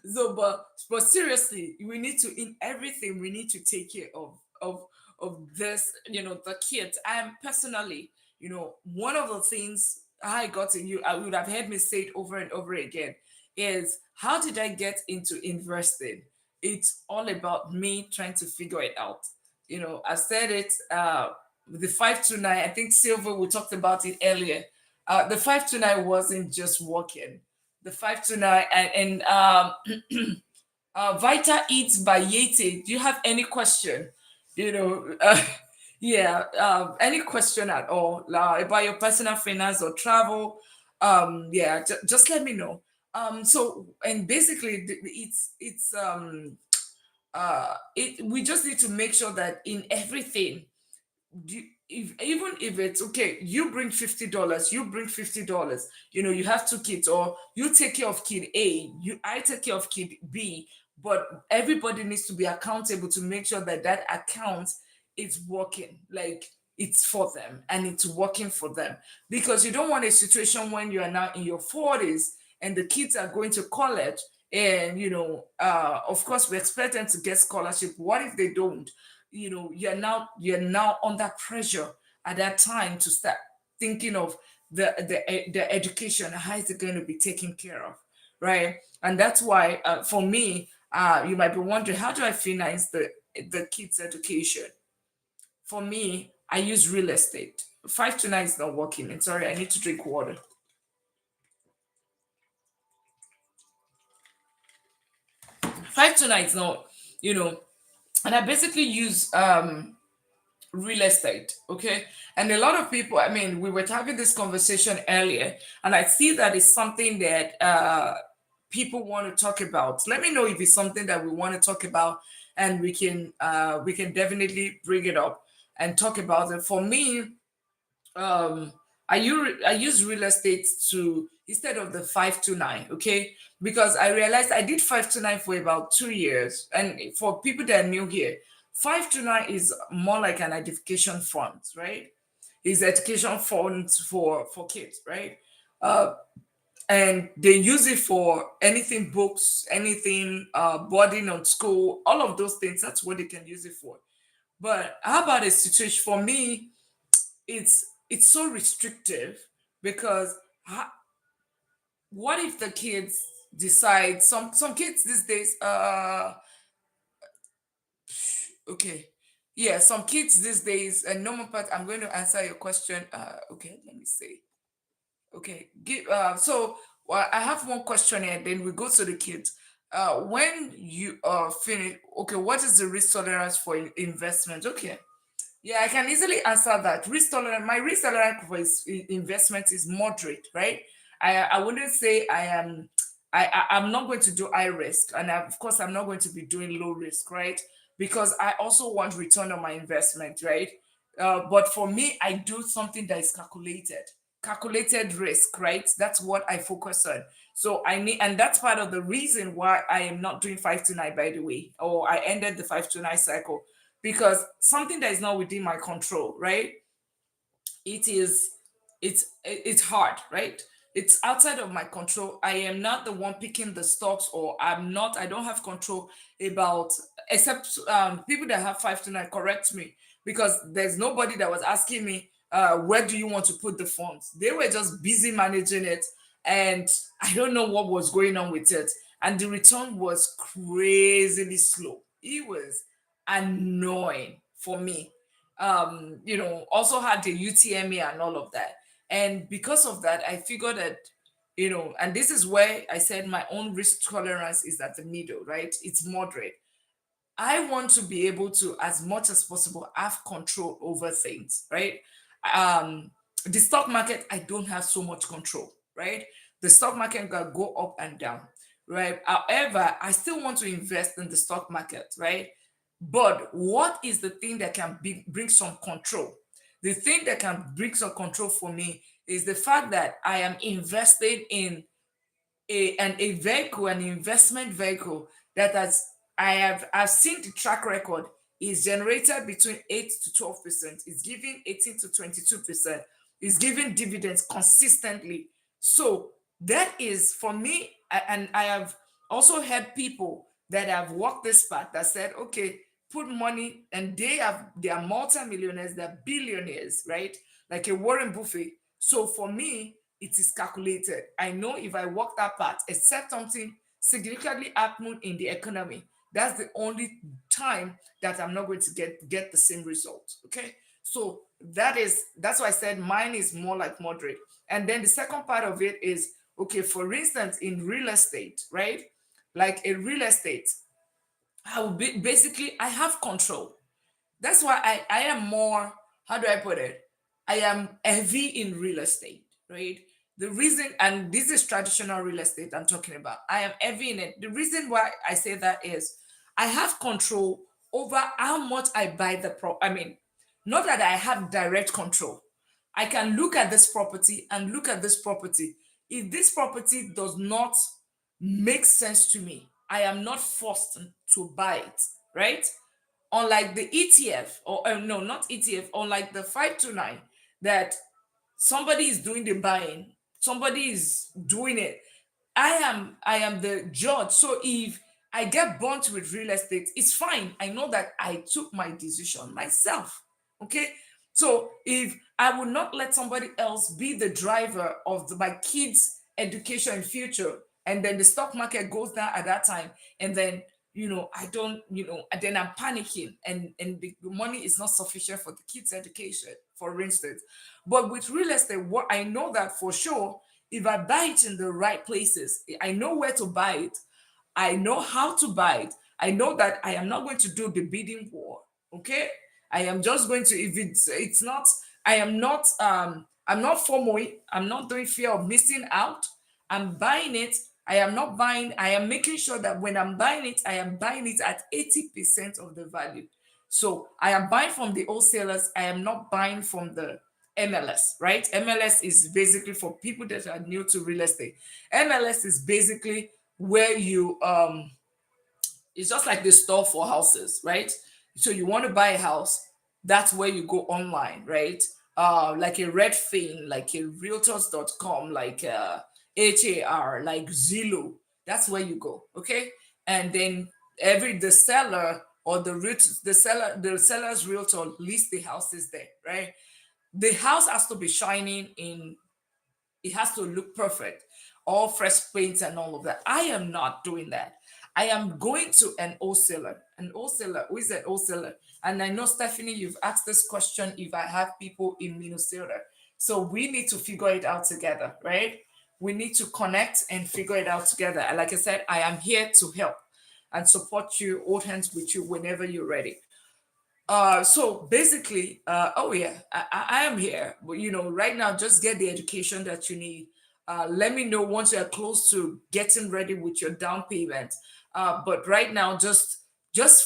So, but seriously, we need to, in everything we need to take care of this, the kids. I am personally, one of the things I got in you, I would have heard me say it over and over again, is how did I get into investing? It's all about me trying to figure it out. I said it, with the 529. I think Silver, we talked about it earlier. The 529 wasn't just working. The 529, Vita Eats by Yeti. Do you have any question? You know, yeah, any question at all, about your personal finance or travel? Yeah, just let me know. So, and basically, we just need to make sure that in everything, if, even if it's okay, you bring $50, you bring $50. You have two kids, or you take care of kid A, I take care of kid B, but everybody needs to be accountable to make sure that that account is working, like it's for them and it's working for them. Because you don't want a situation when you are now in your 40s and the kids are going to college, and of course we expect them to get scholarship. What if they don't? You're now under pressure at that time to start thinking of the education, how is it going to be taken care of, right? And that's why, for me, you might be wondering, how do I finance the kids education? For me, I use real estate. 529 is not working, and sorry, I need to drink water. 529 is not, you know and I basically use real estate. Okay. And a lot of people, I mean, we were having this conversation earlier, and I see that it's something that people want to talk about. Let me know if it's something that we want to talk about, and we can definitely bring it up and talk about it. For me, um I use real estate to, instead of the 529, okay? Because I realized I did 529 for about 2 years. And for people that are new here, 529 is more like an education fund, right? Is education funds for kids, right? uh and they use it for anything, books, anything, boarding on school, all of those things. That's what they can use it for. But how about a situation for me? It's so restrictive, because what if the kids decide, some kids these days, okay, yeah, some kids these days, and normal part, I'm going to answer your question. Okay, let me see. Okay, so, well, I have one question here, then we go to the kids. When you finish, okay, what is the risk tolerance for investment? Okay. Yeah, I can easily answer that. My risk tolerance for investment is moderate, right? I wouldn't say I am. I'm not going to do high risk, and of course I'm not going to be doing low risk, right? Because I also want return on my investment, right? But for me, I do something that is calculated risk, right? That's what I focus on. So I need, and that's part of the reason why I am not doing 529, by the way, or I ended the 529 cycle, because something that is not within my control, right? It is, it's hard, right? It's outside of my control. I am not the one picking the stocks, or I don't have control about, except people that have 529 correct me, because there's nobody that was asking me, where do you want to put the funds. They were just busy managing it, and I don't know what was going on with it. And the return was crazily slow. It was annoying for me. Also had the UTME and all of that. And because of that, I figured that, and this is where I said my own risk tolerance is at the middle, right? It's moderate. I want to be able to, as much as possible, have control over things, right? Um, The stock market, I don't have so much control, right? The stock market can go up and down, right? However, I still want to invest in the stock market, right? But what is the thing that can bring some control? The thing that can bring some control for me is the fact that I am invested in a vehicle, an investment vehicle that has I've seen the track record is generated between 8 to 12%. It's giving 18 to 22%. It's giving dividends consistently. So that is for me, and I have also had people that have walked this path that said, okay, put money, and they are multimillionaires, they're billionaires, right? Like a Warren Buffett. So for me, it is calculated. I know if I walk that path, except something significantly happen in the economy, that's the only time that I'm not going to get the same result. Okay. So that's why I said mine is more like moderate. And then the second part of it is okay, for instance, in real estate, right? Like a real estate, I will be basically I have control. That's why I am more, how do I put it? I am heavy in real estate, right? The reason, and this is traditional real estate I'm talking about, I am heavy in it. The reason why I say that is I have control over how much I buy I mean, not that I have direct control. I can look at this property and look at this property. If this property does not make sense to me, I am not forced to buy it, right? Unlike the ETF, or no, not ETF, unlike the 529, that somebody is doing the buying, somebody is doing it. I am the judge. So if I get burnt with real estate, it's fine. I know that I took my decision myself. Okay. So if I will not let somebody else be the driver of my kids' education and future, and then the stock market goes down at that time, and then I don't, and then I'm panicking, and the money is not sufficient for the kids' education, for instance. But with real estate, what I know that for sure, if I buy it in the right places, I know where to buy it. I know how to buy it. I know that I am not going to do the bidding war. Okay. I am just going to, if it's not, I'm not FOMOing, I'm not doing fear of missing out. I'm buying it. I am making sure that when I'm buying it, I am buying it at 80% of the value. So I am buying from the wholesalers. I am not buying from the MLS, right? MLS is basically for people that are new to real estate. MLS is basically where you it's just like the store for houses, right? So you want to buy a house, that's where you go online, right? Like a Redfin, like a realtors.com, like HAR, like Zillow. That's where you go, okay? And then the seller or the seller's realtor lists the houses there, right? The house has to be shining in, it has to look perfect, all fresh paint and all of that. I am not doing that. I am going to an wholesaler. Who is an wholesaler? And I know, Stephanie, you've asked this question if I have people in Minnesota. So we need to figure it out together, right? We need to connect and figure it out together. And like I said, I am here to help and support you, hold hands with you whenever you're ready. So basically, oh yeah, I am here. But right now, just get the education that you need. Let me know once you're close to getting ready with your down payment. But right now, just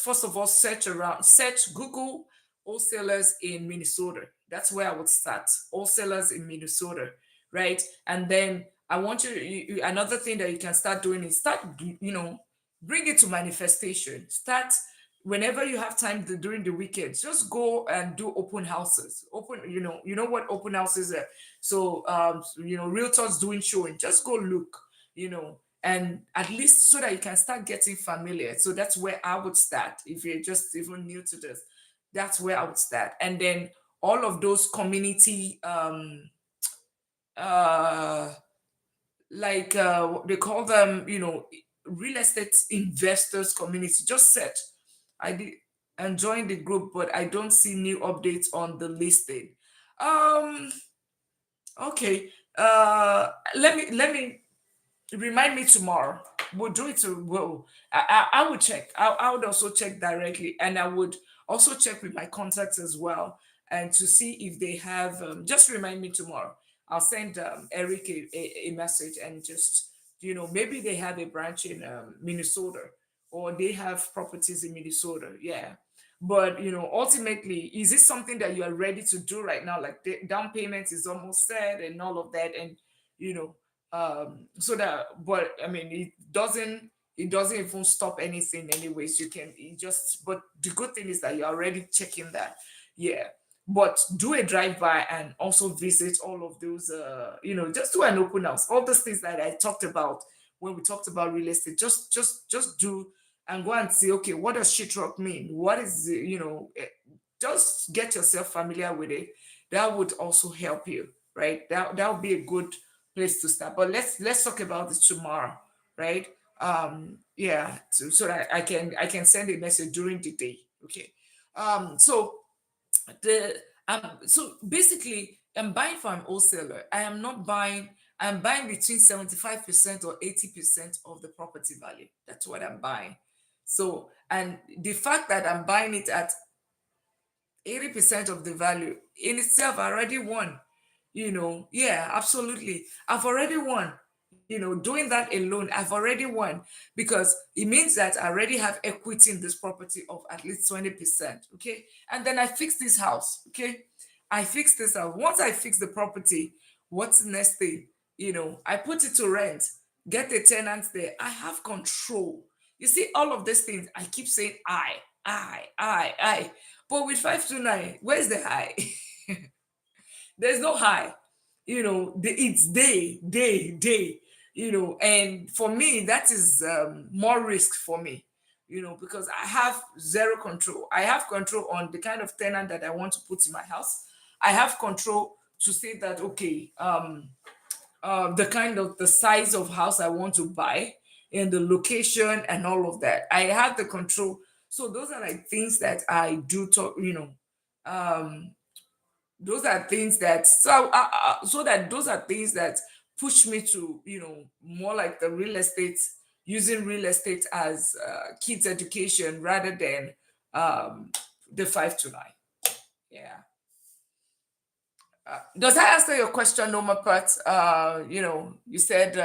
first of all, search Google wholesalers in Minnesota. That's where I would start. Wholesalers in Minnesota, right? And then I want another thing that you can start doing is start, bring it to manifestation. Start whenever you have time during the weekends, just go and do open houses. You know what open houses are. So realtors doing showing, just go look, and at least so that you can start getting familiar. So that's where I would start. If you're just even new to this, that's where I would start. And then all of those community uh like they call them, real estate investors community. Just search. I did and join the group, but I don't see new updates on the listing. Um, okay. Let me remind me tomorrow. We'll do it to well. I would check. I would also check directly, and I would also check with my contacts as well. and to see if they have. Just remind me tomorrow. I'll send Eric a message and just, maybe they have a branch in Minnesota, or they have properties in Minnesota. Yeah. But ultimately, is this something that you are ready to do right now? Like the down payment is almost set and all of that, and you know, so that. But I mean, it doesn't even stop anything anyways. You can it just But the good thing is that you're already checking that. Yeah. But do a drive by and also visit all of those, just do an open house, all those things that I talked about when we talked about real estate. Just do, and go and see, okay, what does sheetrock mean? What is just get yourself familiar with it. That would also help you, right? That would be a good place to start. But let's talk about this tomorrow, right? Yeah, so that I can send a message during the day. Okay. So the so basically, I'm buying from an wholesaler. I'm buying between 75% or 80% of the property value. That's what I'm buying. So, and the fact that I'm buying it at 80% of the value in itself, I already won. Yeah, absolutely, I've already won. Doing that alone, I've already won, because it means that I already have equity in this property of at least 20%. Okay. And then I fix this house. Okay. I fix this house. Once I fix the property, what's the next thing? I put it to rent, get a tenant there, I have control. You see, all of these things, I keep saying I. But with 529, where's the high? There's no high. It's day. And for me, that is more risk for me. Because I have zero control. I have control on the kind of tenant that I want to put in my house. I have control to say that, okay, the size of house I want to buy, and the location and all of that. I have the control. So those are like things that I do talk. Um, those are things that so that those are things that push me to, more like the real estate, using real estate as kids education rather than um, the 529. Yeah. Does that answer your question, Norma Pat? You said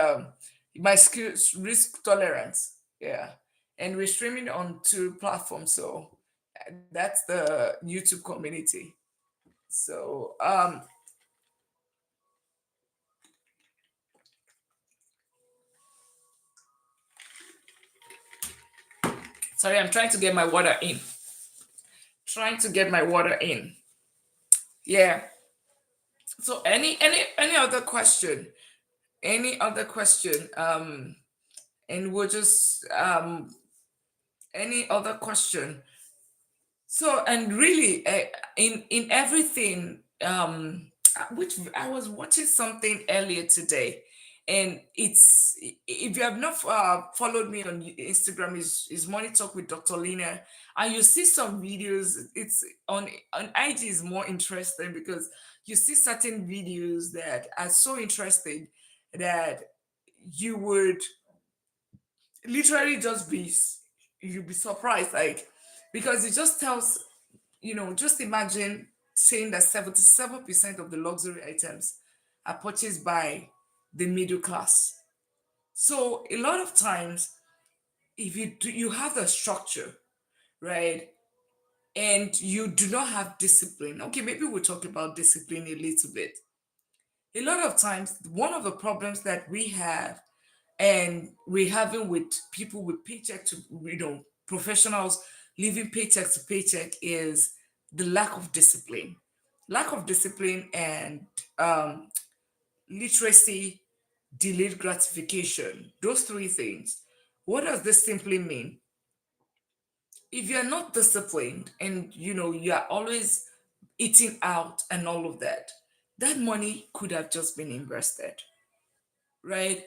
my skills, risk tolerance. Yeah. And we're streaming on two platforms. So that's the YouTube community. So, sorry, I'm trying to get my water in. Trying to get my water in. Yeah. So any other question? Any other question? And we'll just any other question? So, and really, in everything, which I was watching something earlier today, and it's, if you have not followed me on Instagram, is Money Talk with Dr. Lina, and you see some videos. It's on IG is more interesting, because you see certain videos that are so interesting that you would literally just you'd be surprised, like, because it just tells, just imagine saying that 77% of the luxury items are purchased by the middle class. So a lot of times, if you have the structure, right, and you do not have discipline, okay, maybe we'll talk about discipline a little bit. A lot of times, one of the problems that we have, and we're having with people with paycheck to, professionals living paycheck to paycheck, is the lack of discipline, and um, literacy, delayed gratification, those three things. What does this simply mean? If you're not disciplined, and you're always eating out and all of that, that money could have just been invested, right?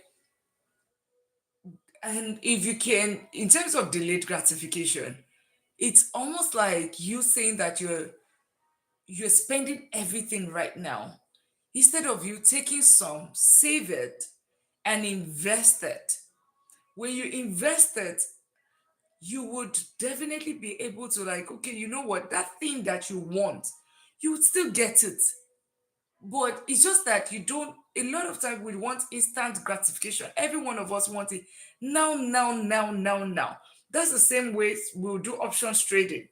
And if you can, in terms of delayed gratification, it's almost like you saying that you're spending everything right now, instead of you taking some, save it, and invest it. When you invest it, you would definitely be able to, like, okay, you know what, that thing that you want, you would still get it. But it's just that you don't, a lot of time we want instant gratification. Every one of us want it now, now, now, now, now. That's the same way we'll do options trading.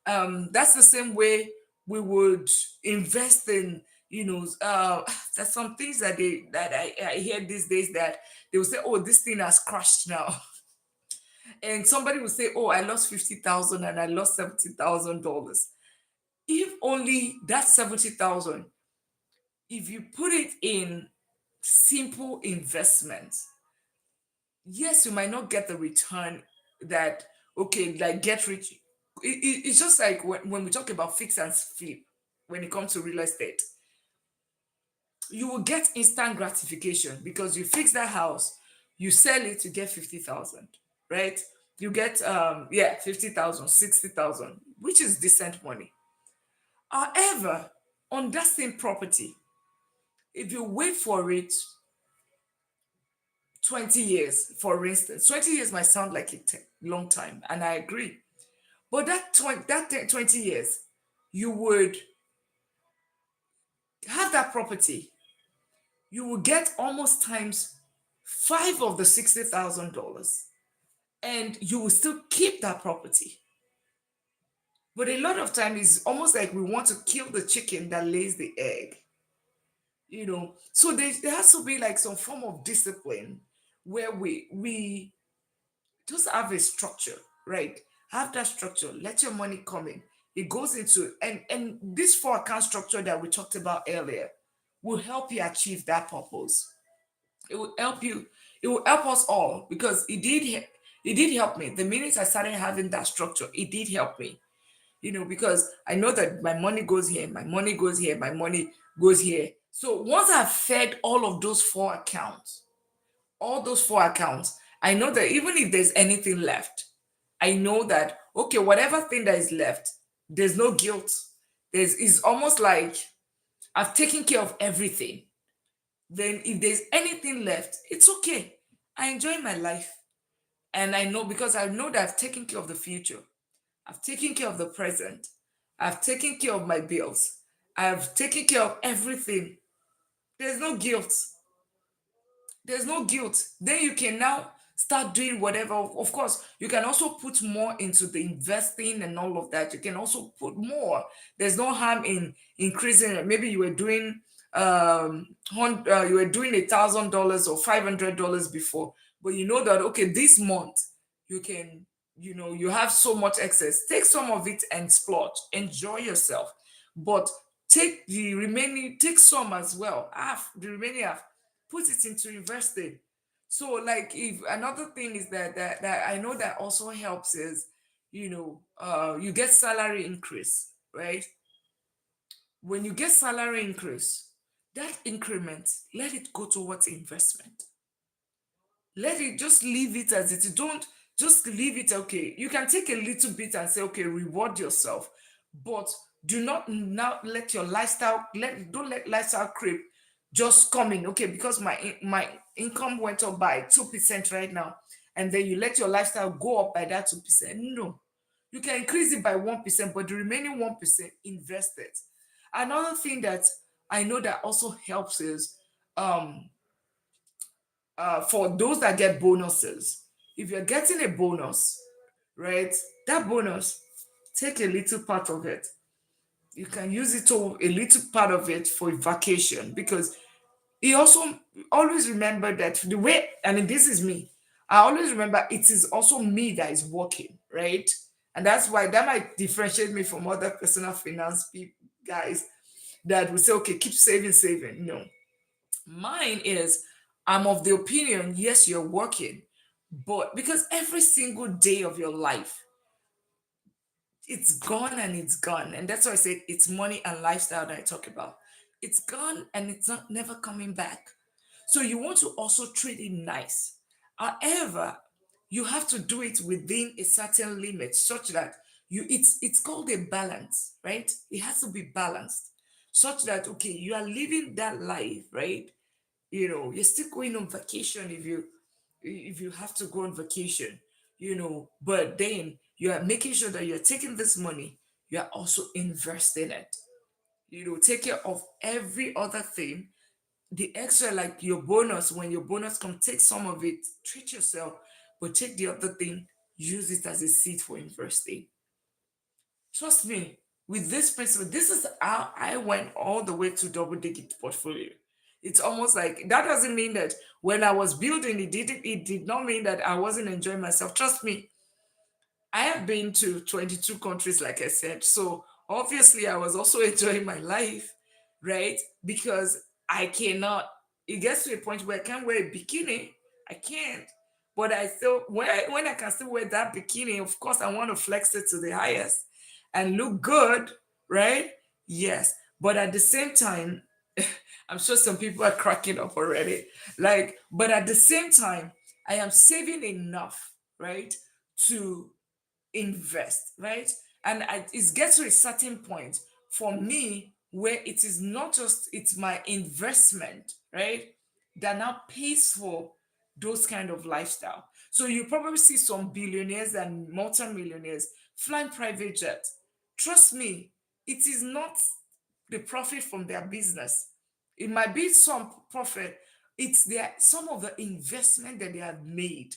That's the same way we would invest in, there's some things that I hear these days that they will say, oh, this thing has crashed now. And somebody will say, oh, I lost 50,000 and I lost $70,000. If only that 70,000, if you put it in simple investments, yes, you might not get the return that, okay, like get rich. It's just like when we talk about fix and flip, when it comes to real estate, you will get instant gratification because you fix that house, you sell it, you get 50,000, right? You get, 50,000, 60,000, which is decent money. However, on that same property, if you wait for it 20 years, for instance, 20 years might sound like a long time, and I agree. But that 20 years, you would have that property, you will get almost times five of the $60,000, and you will still keep that property. But a lot of time is almost like we want to kill the chicken that lays the egg, So there has to be like some form of discipline where we just have a structure, right? Have that structure. Let your money come in. It goes into, and this four account structure that we talked about earlier will help you achieve that purpose. It will help you. It will help us all because it did help me. The minute I started having that structure, it did help me. Because I know that my money goes here, my money goes here, my money goes here. So once I've fed all those four accounts, I know that even if there's anything left, I know that, okay, whatever thing that is left, there's no guilt. It's almost like I've taken care of everything. Then if there's anything left, it's okay. I enjoy my life. And I know because I know that I've taken care of the future. I've taken care of the present. I've taken care of my bills. I've taken care of everything. There's no guilt. There's no guilt. Then you can now start doing whatever. Of course, you can also put more into the investing and all of that. You can also put more. There's no harm in increasing it. Maybe you were doing $1,000 or $500 before, but you know that okay, this month you can, you have so much excess. Take some of it and splurge. Enjoy yourself, but take some as well. Half the remaining half, put it into investing. So, like, if another thing is that I know that also helps is, you get salary increase, right? When you get salary increase, that increment, let it go towards investment. Let it, just leave it as it is. Don't just leave it. Okay, you can take a little bit and say, okay, reward yourself, but do not now let your lifestyle, don't let lifestyle creep just come in. Okay, because my income went up by 2% right now, and then you let your lifestyle go up by that 2%. No, you can increase it by 1%, but the remaining 1% invest it. Another thing that I know that also helps is, um for those that get bonuses, if you're getting a bonus, right, that bonus, take a little part of it. You can use it to a little part of it for vacation because he also always remember that the way, I mean, this is me. I always remember it is also me that is working, right? And that's why that might differentiate me from other personal finance people, guys that will say, okay, keep saving, saving. No, mine is, I'm of the opinion, yes, you're working, but because every single day of your life, it's gone and it's gone. And that's why I said it's money and lifestyle that I talk about. It's gone and it's not never coming back. So you want to also treat it nice. However, you have to do it within a certain limit such that it's called a balance, right? It has to be balanced such that okay, you are living that life, right? You're still going on vacation if you have to go on vacation, but then you are making sure that you're taking this money, you are also investing it. take care of every other thing. The extra, like your bonus, when your bonus comes, take some of it, treat yourself, but take the other thing, use it as a seed for investing. Trust me, with this principle, this is how I went all the way to double digit portfolio. It's almost like that doesn't mean that when I was building it did not mean that I wasn't enjoying myself. Trust me, I have been to 22 countries, like I said. So obviously, I was also enjoying my life, right? Because I cannot, it gets to a point where I can't wear a bikini. I can't. But I still, when I can still wear that bikini, of course, I want to flex it to the highest and look good, right? Yes. But at the same time, I'm sure some people are cracking up already. Like, but at the same time, I am saving enough, right? To invest, right? And it gets to a certain point for me where it is not just it's my investment, right? That now pays for those kind of lifestyle. So you probably see some billionaires and multimillionaires flying private jets. Trust me, it is not the profit from their business. It might be some profit. It's their some of the investment that they have made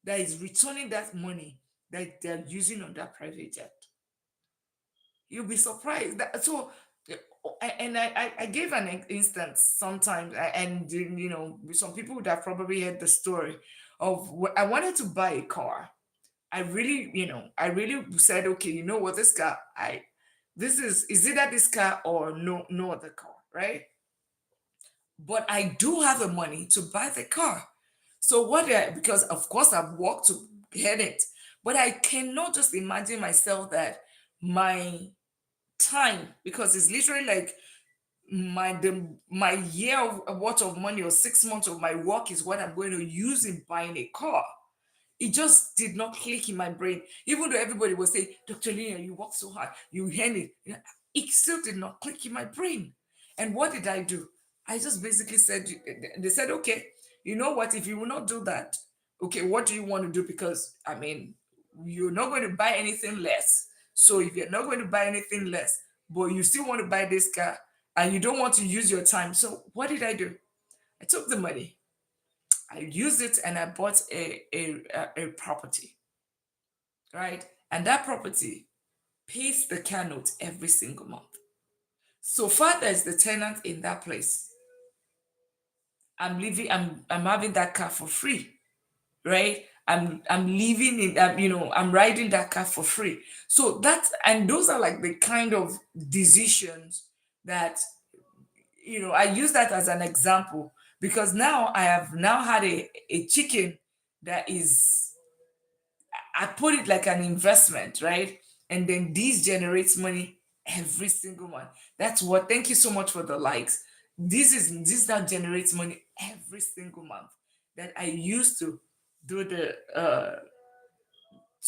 that is returning that money that they're using on that private jet. You'll be surprised. So, and I gave an instance sometimes, and some people would have probably heard the story of I wanted to buy a car. I really said, okay, you know what, this car, this is either this car or no other car, right? But I do have the money to buy the car. So because of course I've worked to get it, but I cannot just imagine myself that my time, because it's literally like my year of worth of money or 6 months of my work is what I'm going to use in buying a car. It just did not click in my brain. Even though everybody was saying, Dr. Lina, you work so hard, you hand it. It still did not click in my brain. And what did I do? I just basically said, they said, okay, you know what? If you will not do that, okay, what do you want to do? Because, I mean, you're not going to buy anything less. So if you're not going to buy anything less, but you still want to buy this car and you don't want to use your time. So what did I do? I took the money, I used it, and I bought a property, right? And that property pays the car note every single month. So far, there's the tenant in that place. I'm having that car for free, right? I'm living in I'm riding that car for free. So that's and those are like the kind of decisions that I use that as an example because now I have now had a chicken that is I put it like an investment, right? And then this generates money every single month. That's what. Thank you so much for the likes. This that generates money every single month that I used to do the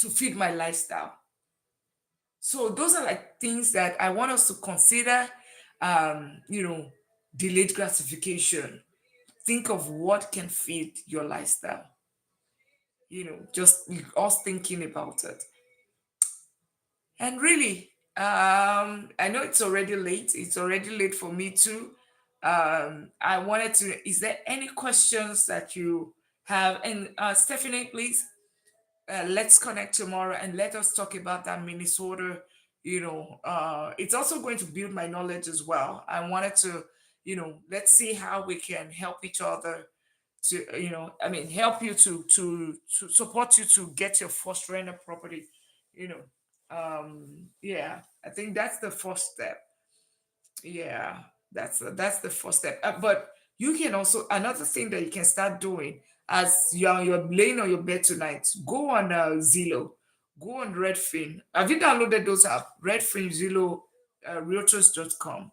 to feed my lifestyle. So those are like things that I want us to consider. Um, you know, delayed gratification. Think of what can feed your lifestyle. Just us thinking about it. And really, I know it's already late. It's already late for me too. I wanted to, is there any questions that you have? And Stephanie, please, let's connect tomorrow and let us talk about that Minnesota. It's also going to build my knowledge as well. I wanted to, let's see how we can help each other to, I mean, help you to support you to get your first rental property. You know, yeah, I think that's the first step. Yeah, that's the first step. But you can also another thing that you can start doing as you're laying on your bed tonight. Go on Zillow, go on Redfin. Have you downloaded those apps? Redfin, Zillow, Realtors.com.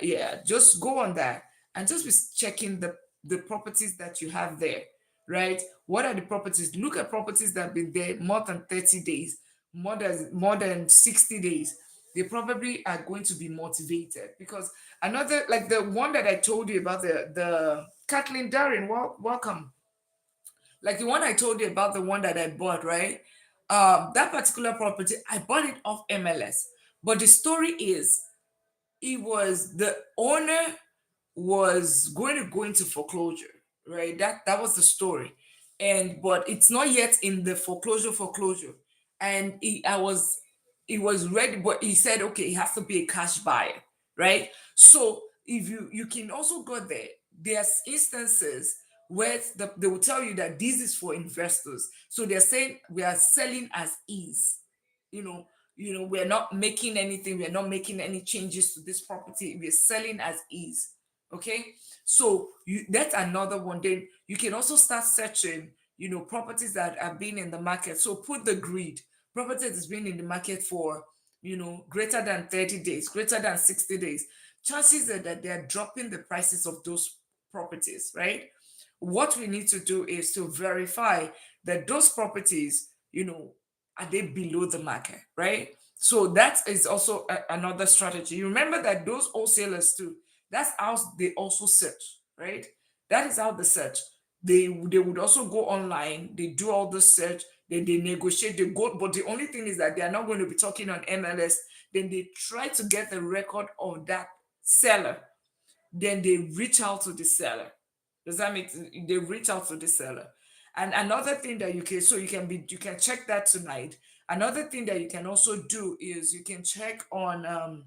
Yeah, just go on that and just be checking the properties that you have there, right? What are the properties? Look at properties that have been there more than 30 days, more than 60 days. They probably are going to be motivated because another like the one that I told you about, the Kathleen Darren, welcome. Like the one I told you about, the one that I bought, right? That particular property, I bought it off MLS. But the story is it was the owner was going to go into foreclosure, right? That was the story. And but it's not yet in the foreclosure. And he was ready, but he said, okay, it has to be a cash buyer, right? So if you can also go there, there's instances where they will tell you that this is for investors. So they're saying we are selling as is, you know, we're not making anything, we're not making any changes to this property, we're selling as is. Okay, so that's another one. Then you can also start searching, properties that are being in the market. So put the grid property that's been in the market for, greater than 30 days, greater than 60 days. Chances are that they're dropping the prices of those properties, right? What we need to do is to verify that those properties, are they below the market, right? So that is also another strategy. You remember that those wholesalers too, that's how they also search, right? That is how they search. They would also go online, they do all the search, they negotiate, they go, but the only thing is that they are not going to be talking on MLS. Then they try to get the record of that seller, then they reach out to the seller. Does that make sense? They reach out to the seller. And another thing that you can check that tonight. Another thing that you can also do is you can check on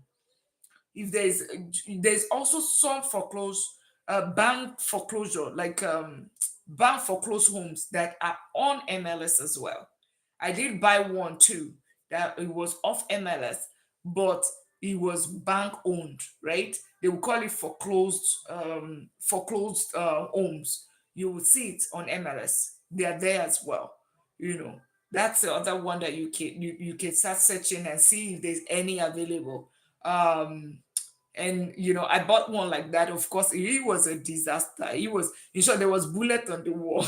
if there's also some foreclosed bank foreclosure, like bank foreclosed homes that are on MLS as well. I did buy one too that it was off MLS, but it was bank owned, right? They will call it foreclosed homes. You will see it on MLS. They are there as well. You know, that's the other one that you can start searching and see if there's any available. And I bought one like that. Of course, it was a disaster. It was, in short, there was bullet on the wall.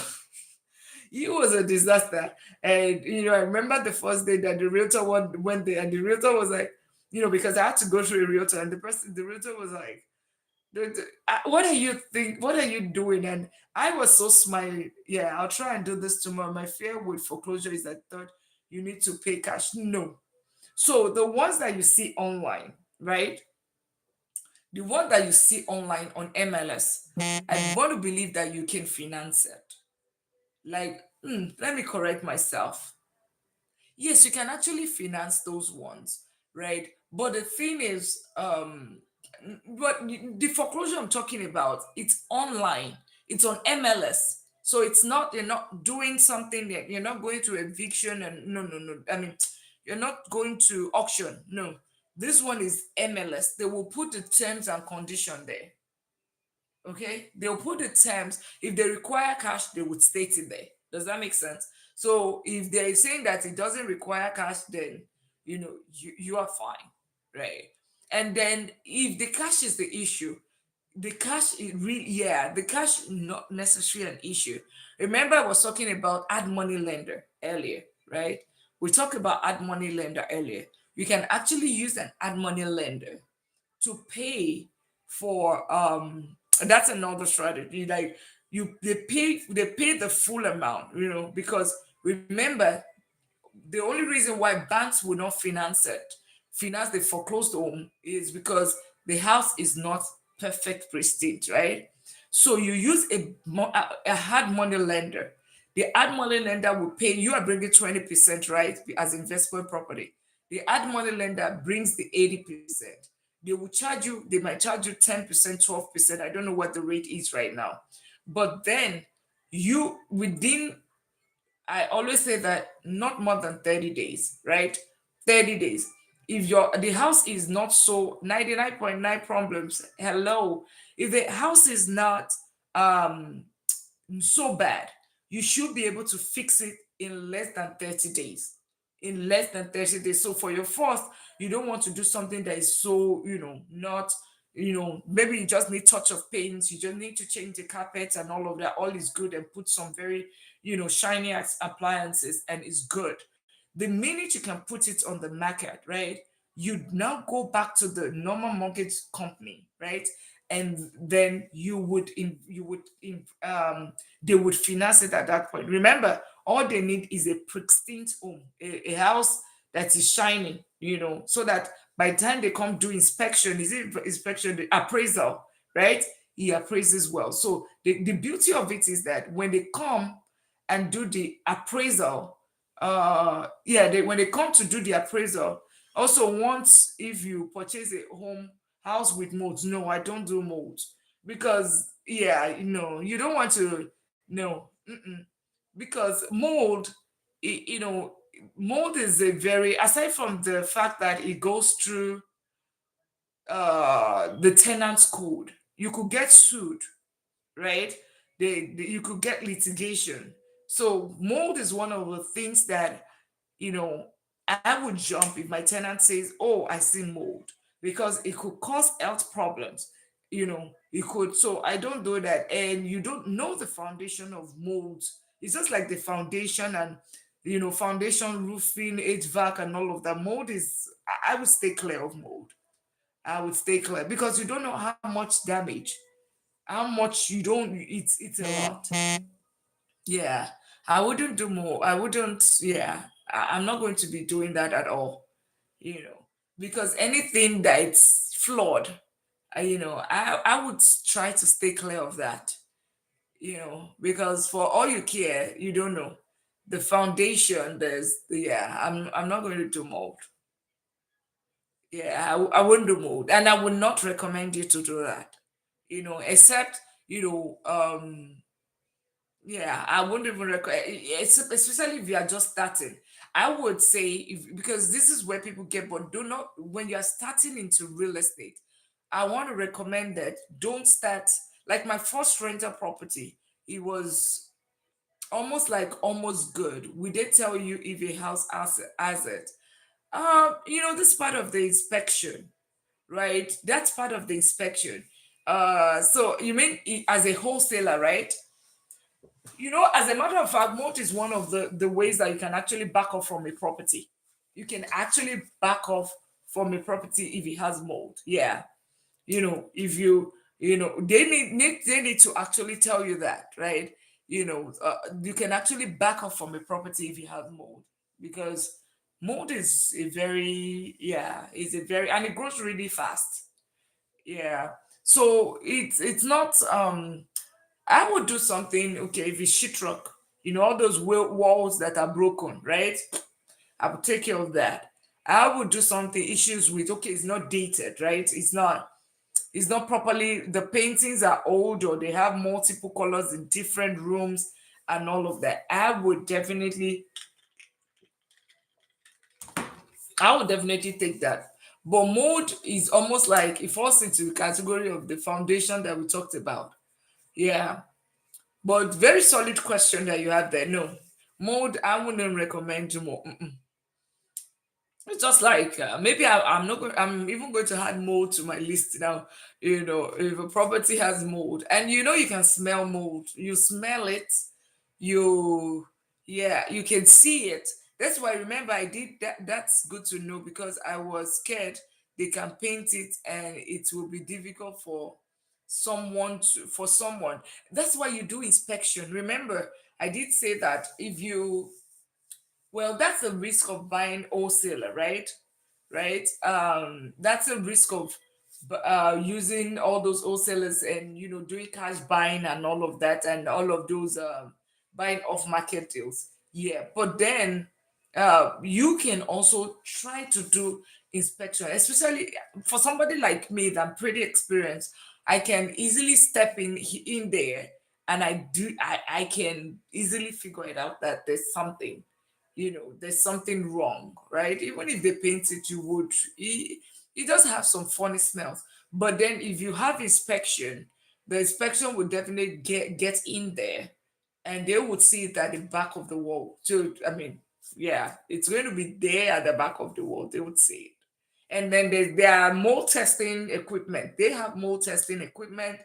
It was a disaster. And I remember the first day that the realtor went there, and the realtor was like, because I had to go through a realtor, and the realtor was like, what are you think? What are you doing? And I was so smiling. Yeah, I'll try and do this tomorrow. My fear with foreclosure is that thought you need to pay cash. No. So the ones that you see online, right? The one that you see online on MLS, I want to believe that you can finance it. Like, let me correct myself. Yes, you can actually finance those ones, right? But the thing is, but the foreclosure I'm talking about, it's online, it's on MLS. So it's not, you're not doing something that you're not going to eviction, and no, no, no. I mean, you're not going to auction. No, this one is MLS. They will put the terms and condition there. Okay, they'll put the terms. If they require cash, they would state it there. Does that make sense? So if they're saying that it doesn't require cash, then you are fine, right? And then if the cash is the issue, the cash is really, yeah, the cash is not necessarily an issue. Remember, I was talking about add money lender earlier, right? We talked about add money lender earlier. You can actually use an add money lender to pay for that's another strategy. Like, they pay the full amount, because remember, the only reason why banks will not finance the foreclosed home is because the house is not perfect prestige, right? So you use a hard money lender. The hard money lender will pay you, are bringing 20%, right, as investment property. The hard money lender brings the 80%. They might charge you 10%, 12%. I don't know what the rate is right now. But then you within I always say that not more than 30 days, right? 30 days. If the house is not, so 99.9 problems, hello. If the house is not um so bad, you should be able to fix it in less than 30 days. In less than 30 days. So for your first, you don't want to do something that is so, not, maybe you just need touch of paint, you just need to change the carpet and all of that. All is good, and put some very, shiny appliances, and it's good. The minute you can put it on the market, right? You now go back to the normal mortgage company, right? And then they would finance it at that point. Remember, all they need is a pristine home, a house that is shining, so that by the time they come do inspection, is it inspection, the appraisal, right? He appraises well. So the beauty of it is that when they come and do the appraisal, when they come to do the appraisal, also once if you purchase a house with mold, no, I don't do mold because you don't want to, no, because mold, you know, mold is a very, aside from the fact that it goes through the tenant's code, you could get sued, right? You could get litigation. So mold is one of the things that, you know, I would jump if my tenant says, "Oh, I see mold," because it could cause health problems. It could. So I don't do that, and you don't know the foundation of mold. It's just like the foundation and foundation, roofing, HVAC, and all of that. Mold is. I would stay clear of mold. I would stay clear because you don't know how much damage, how much you don't. It's a lot. Yeah, I wouldn't do more. I wouldn't. Yeah, I'm not going to be doing that at all. Because anything that's flawed, I would try to stay clear of that. Because for all you care, you don't know the foundation. Yeah. I'm not going to do mold. Yeah, I wouldn't do mold, and I would not recommend you to do that. Except yeah, I wouldn't even recommend, especially if you are just starting. I would say, because this is where people get, but do not, when you are starting into real estate, I want to recommend that don't start, like my first rental property, it was almost good. We did tell you if a house has it. This part of the inspection, right? That's part of the inspection. So you mean as a wholesaler, right? As a matter of fact, moat is one of the ways that you can actually back off from a property. You can actually back off from a property if it has mold. Yeah. If they need to actually tell you that, right? You can actually back off from a property if you have mold, because mold is a very, yeah, is a very, and it grows really fast. Yeah. So it's not, I would do something, okay, if it's sheetrock, all those walls that are broken, right? I would take care of that. I would do something issues with, okay, it's not dated, right? It's not properly, the paintings are old, or they have multiple colors in different rooms and all of that. I would definitely take that. But mold is almost like it falls into the category of the foundation that we talked about. Yeah. But very solid question that you have there. No, mold, I wouldn't recommend you more. It's just like, maybe I'm not going. I'm even going to add mold to my list now. If a property has mold, and you can smell mold, you smell it, you yeah, you can see it. That's why, remember, I did that. That's good to know, because I was scared they can paint it and it will be difficult for someone. That's why you do inspection. Remember, I did say that if you well, that's the risk of buying wholesaler, right? Right? That's a risk of using all those wholesalers, and doing cash buying and all of that, and all of those buying off market deals. Yeah, but then you can also try to do inspection, especially for somebody like me that I'm pretty experienced. I can easily step in there, and I can easily figure it out that there's something wrong, right? Even if they paint it, it does have some funny smells. But then if you have inspection, the inspection would definitely get in there, and they would see it at the back of the wall. So I mean, yeah, it's going to be there at the back of the wall. They would see it. And then there are mold testing equipment. They have mold testing equipment.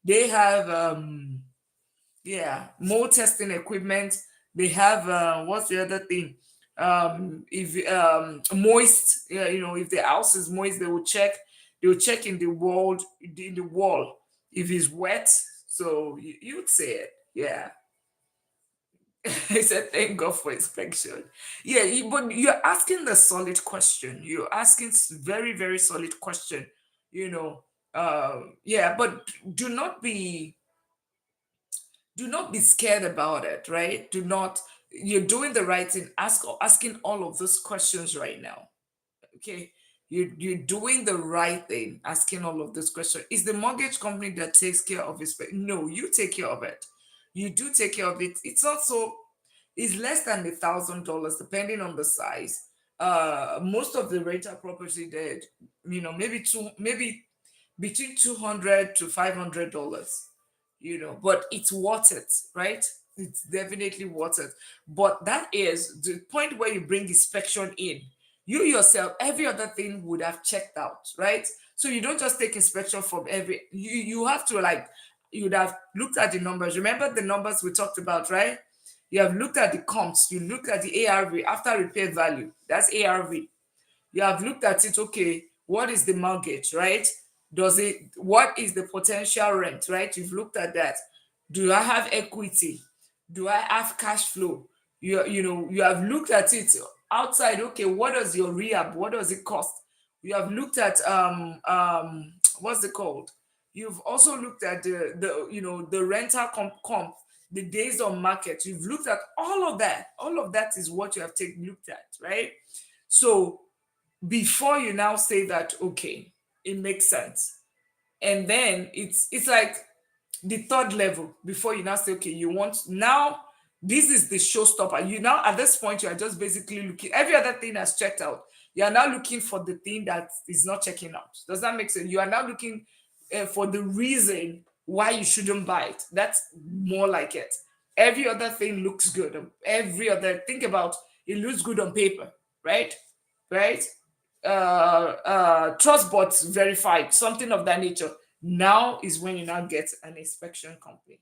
They have mold testing equipment. They have what's the other thing? If moist, if the house is moist, they will check in the wall if it's wet. So you'd say it. Yeah. I said, thank God for inspection. Yeah, but you're asking the solid question. You're asking very, very solid question. You know, yeah, but do not be do not be scared about it, right? Do not. You're doing the right thing. Asking all of those questions right now. Okay, you're doing the right thing, asking all of those questions. Is the mortgage company that takes care of it? No, you take care of it. You do take care of it. It's also it's less than $1,000 depending on the size. Most of the rental property that maybe maybe between 200 to $500, but it's worth it, right? It's definitely worth it. But that is the point where you bring inspection in. You yourself, every other thing would have checked out, right? So you don't just take inspection from you have to, like, you'd have looked at the numbers. Remember the numbers we talked about, right? You have looked at the comps, you look at the ARV, after repair value, that's ARV. You have looked at it. Okay, what is the mortgage, right? What is the potential rent, right? You've looked at that. Do I have equity? Do I have cash flow? You have looked at it outside. Okay, what does your rehab, what does it cost? You have looked at what's it called? You've also looked at the rental comp, the days on market. You've looked at all of that. All of that is what you have taken looked at, right? So before you now say that, okay, it makes sense, and then it's like the third level before you now say, okay, you want now, this is the showstopper. You now, at this point, you are just basically looking, every other thing has checked out. You are now looking for the thing that is not checking out. Does that make sense? You are now looking for the reason why you shouldn't buy it. That's more like it. Every other thing looks good. Every other, think about, it looks good on paper, right? Right? Trust bots verified, something of that nature. Now is when you now get an inspection company.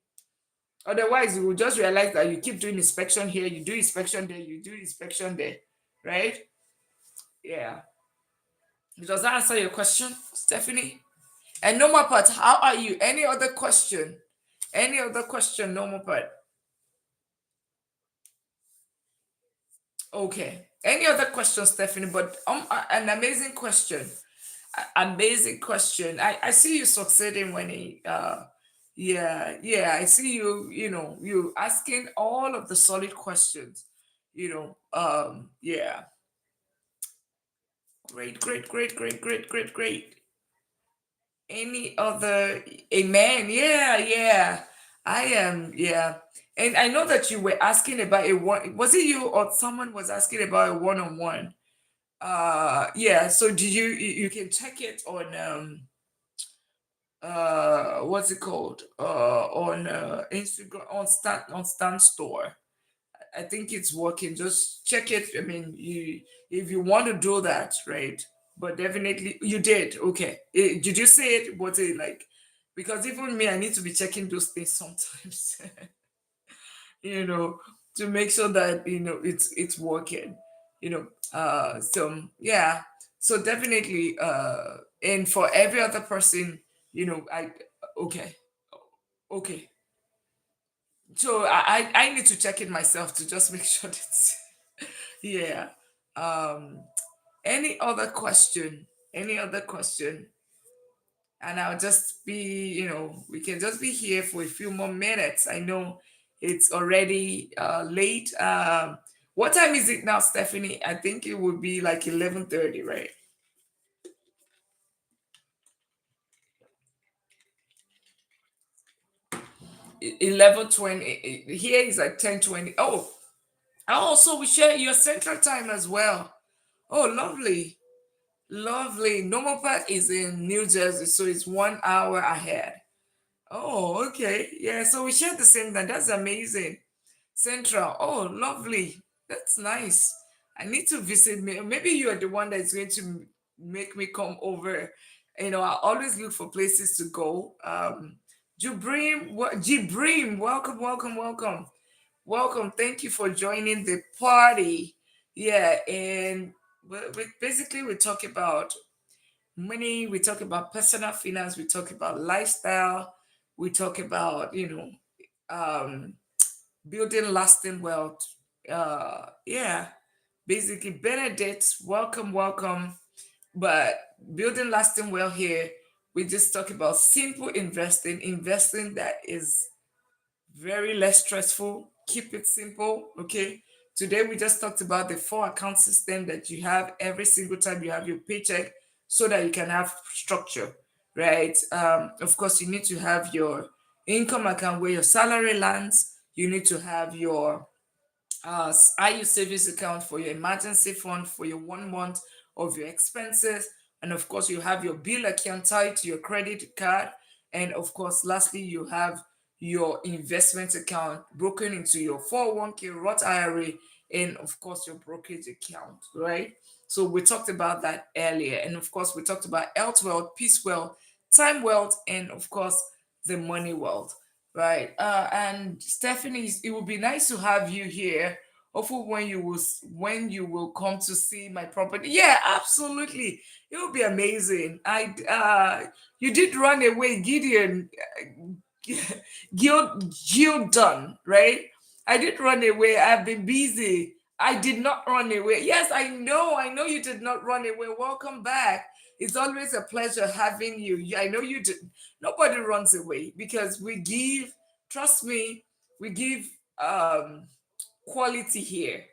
Otherwise, you will just realize that you keep doing inspection here, you do inspection there, you do inspection there, right? Yeah. Does that answer your question, Stephanie? And normal part, how are you? Any other question? Any other question, normal part? Okay. Any other question, Stephanie? But an amazing question. Amazing question. I see you succeeding when he yeah, yeah, I see you, you asking all of the solid questions. Yeah. Great, great, great, great, great, great, great. Any other amen? Yeah, yeah. I am, yeah. And I know that you were asking about a one, was it you or someone was asking about a one-on-one? Yeah, so did you can check it on what's it called, on Instagram, on Stan Store. I think it's working. Just check it. I mean, you, if you want to do that, right? But definitely you did. Okay. Did you say it? Was it like, because even me, I need to be checking those things sometimes. you know to make sure that it's working. So yeah, so definitely, and for every other person, I okay, okay. So I need to check it myself to just make sure that yeah. um any other question, any other question? And I'll just be, we can just be here for a few more minutes. I know it's already late. What time is it now, Stephanie? I think it would be like 11:30, right? 11:20. Here is like 10:20. Oh, so we share your central time as well. Oh, lovely. Lovely. Normal Park is in New Jersey, so it's 1 hour ahead. Oh, okay. Yeah, so we share the same time. That's amazing. Central. Oh, lovely. That's nice. I need to visit. Maybe you are the one that's going to make me come over. I always look for places to go. Jibrim, welcome, welcome, welcome, welcome. Thank you for joining the party. Yeah, and basically we talk about money, we talk about personal finance, we talk about lifestyle, we talk about um building lasting wealth. Yeah, basically, Benedict, welcome, welcome. But building lasting wealth here, we just talk about simple investing, investing that is very less stressful. Keep it simple, okay? Today we just talked about the four account system that you have every single time you have your paycheck so that you can have structure, right? Of course, you need to have your income account where your salary lands. You need to have your IU savings account for your emergency fund for your 1 month of your expenses. And of course, you have your bill account tied to your credit card. And of course, lastly, you have your investment account broken into your 401k, Roth IRA, and of course, your brokerage account, right? So we talked about that earlier. And of course, we talked about health wealth, peace wealth, time wealth, and of course, the money wealth, right? And Stephanie, it would be nice to have you here. Hopefully, when you will come to see my property. Yeah, absolutely, it will be amazing. You did run away, Gideon. Gildon, right? I did run away. I've been busy. I did not run away. Yes, I know you did not run away. Welcome back. It's always a pleasure having you. I know you did. Nobody runs away because we give, trust me, we give quality here,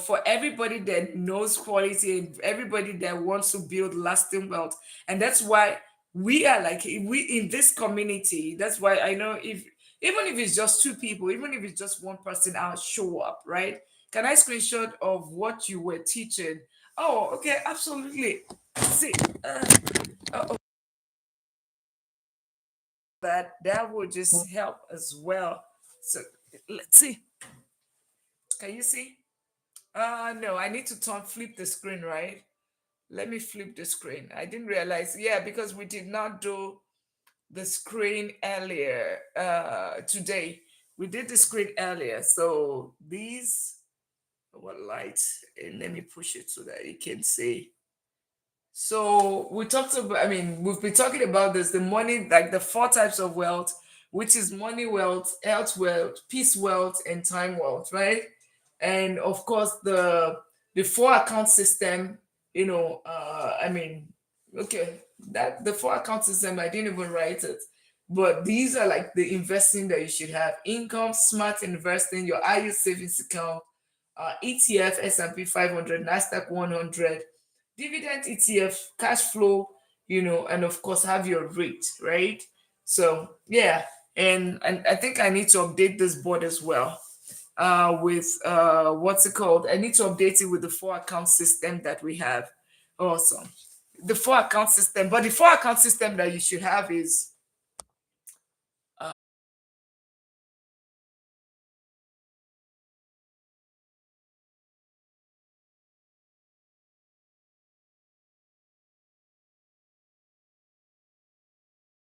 for everybody that knows quality and everybody that wants to build lasting wealth. And that's why we are like, we in this community. That's why I know, if even if it's just two people, even if it's just one person, I'll show up, right? Can I screenshot of what you were teaching? Oh, okay, absolutely. See, uh, oh, that would just help as well. So let's see. Can you see? No, I need to flip the screen, right? Let me flip the screen. I didn't realize. Yeah, because we did not do the screen earlier today. We did the screen earlier. So these, what light? And let me push it so that you can see. So we talked about, I mean, we've been talking about this, the money, like the four types of wealth, which is money wealth, health wealth, peace wealth, and time wealth, right? And of course, the four account system, I mean, okay, that the four account system, I didn't even write it, but these are like the investing that you should have: income, smart investing, your IU savings account, ETF, S&P 500, Nasdaq 100, dividend ETF, cash flow, and of course have your rate, right? So yeah, and I think I need to update this board as well. With what's it called? I need to update it with the four account system that we have. Awesome. The four account system, but the four account system that you should have is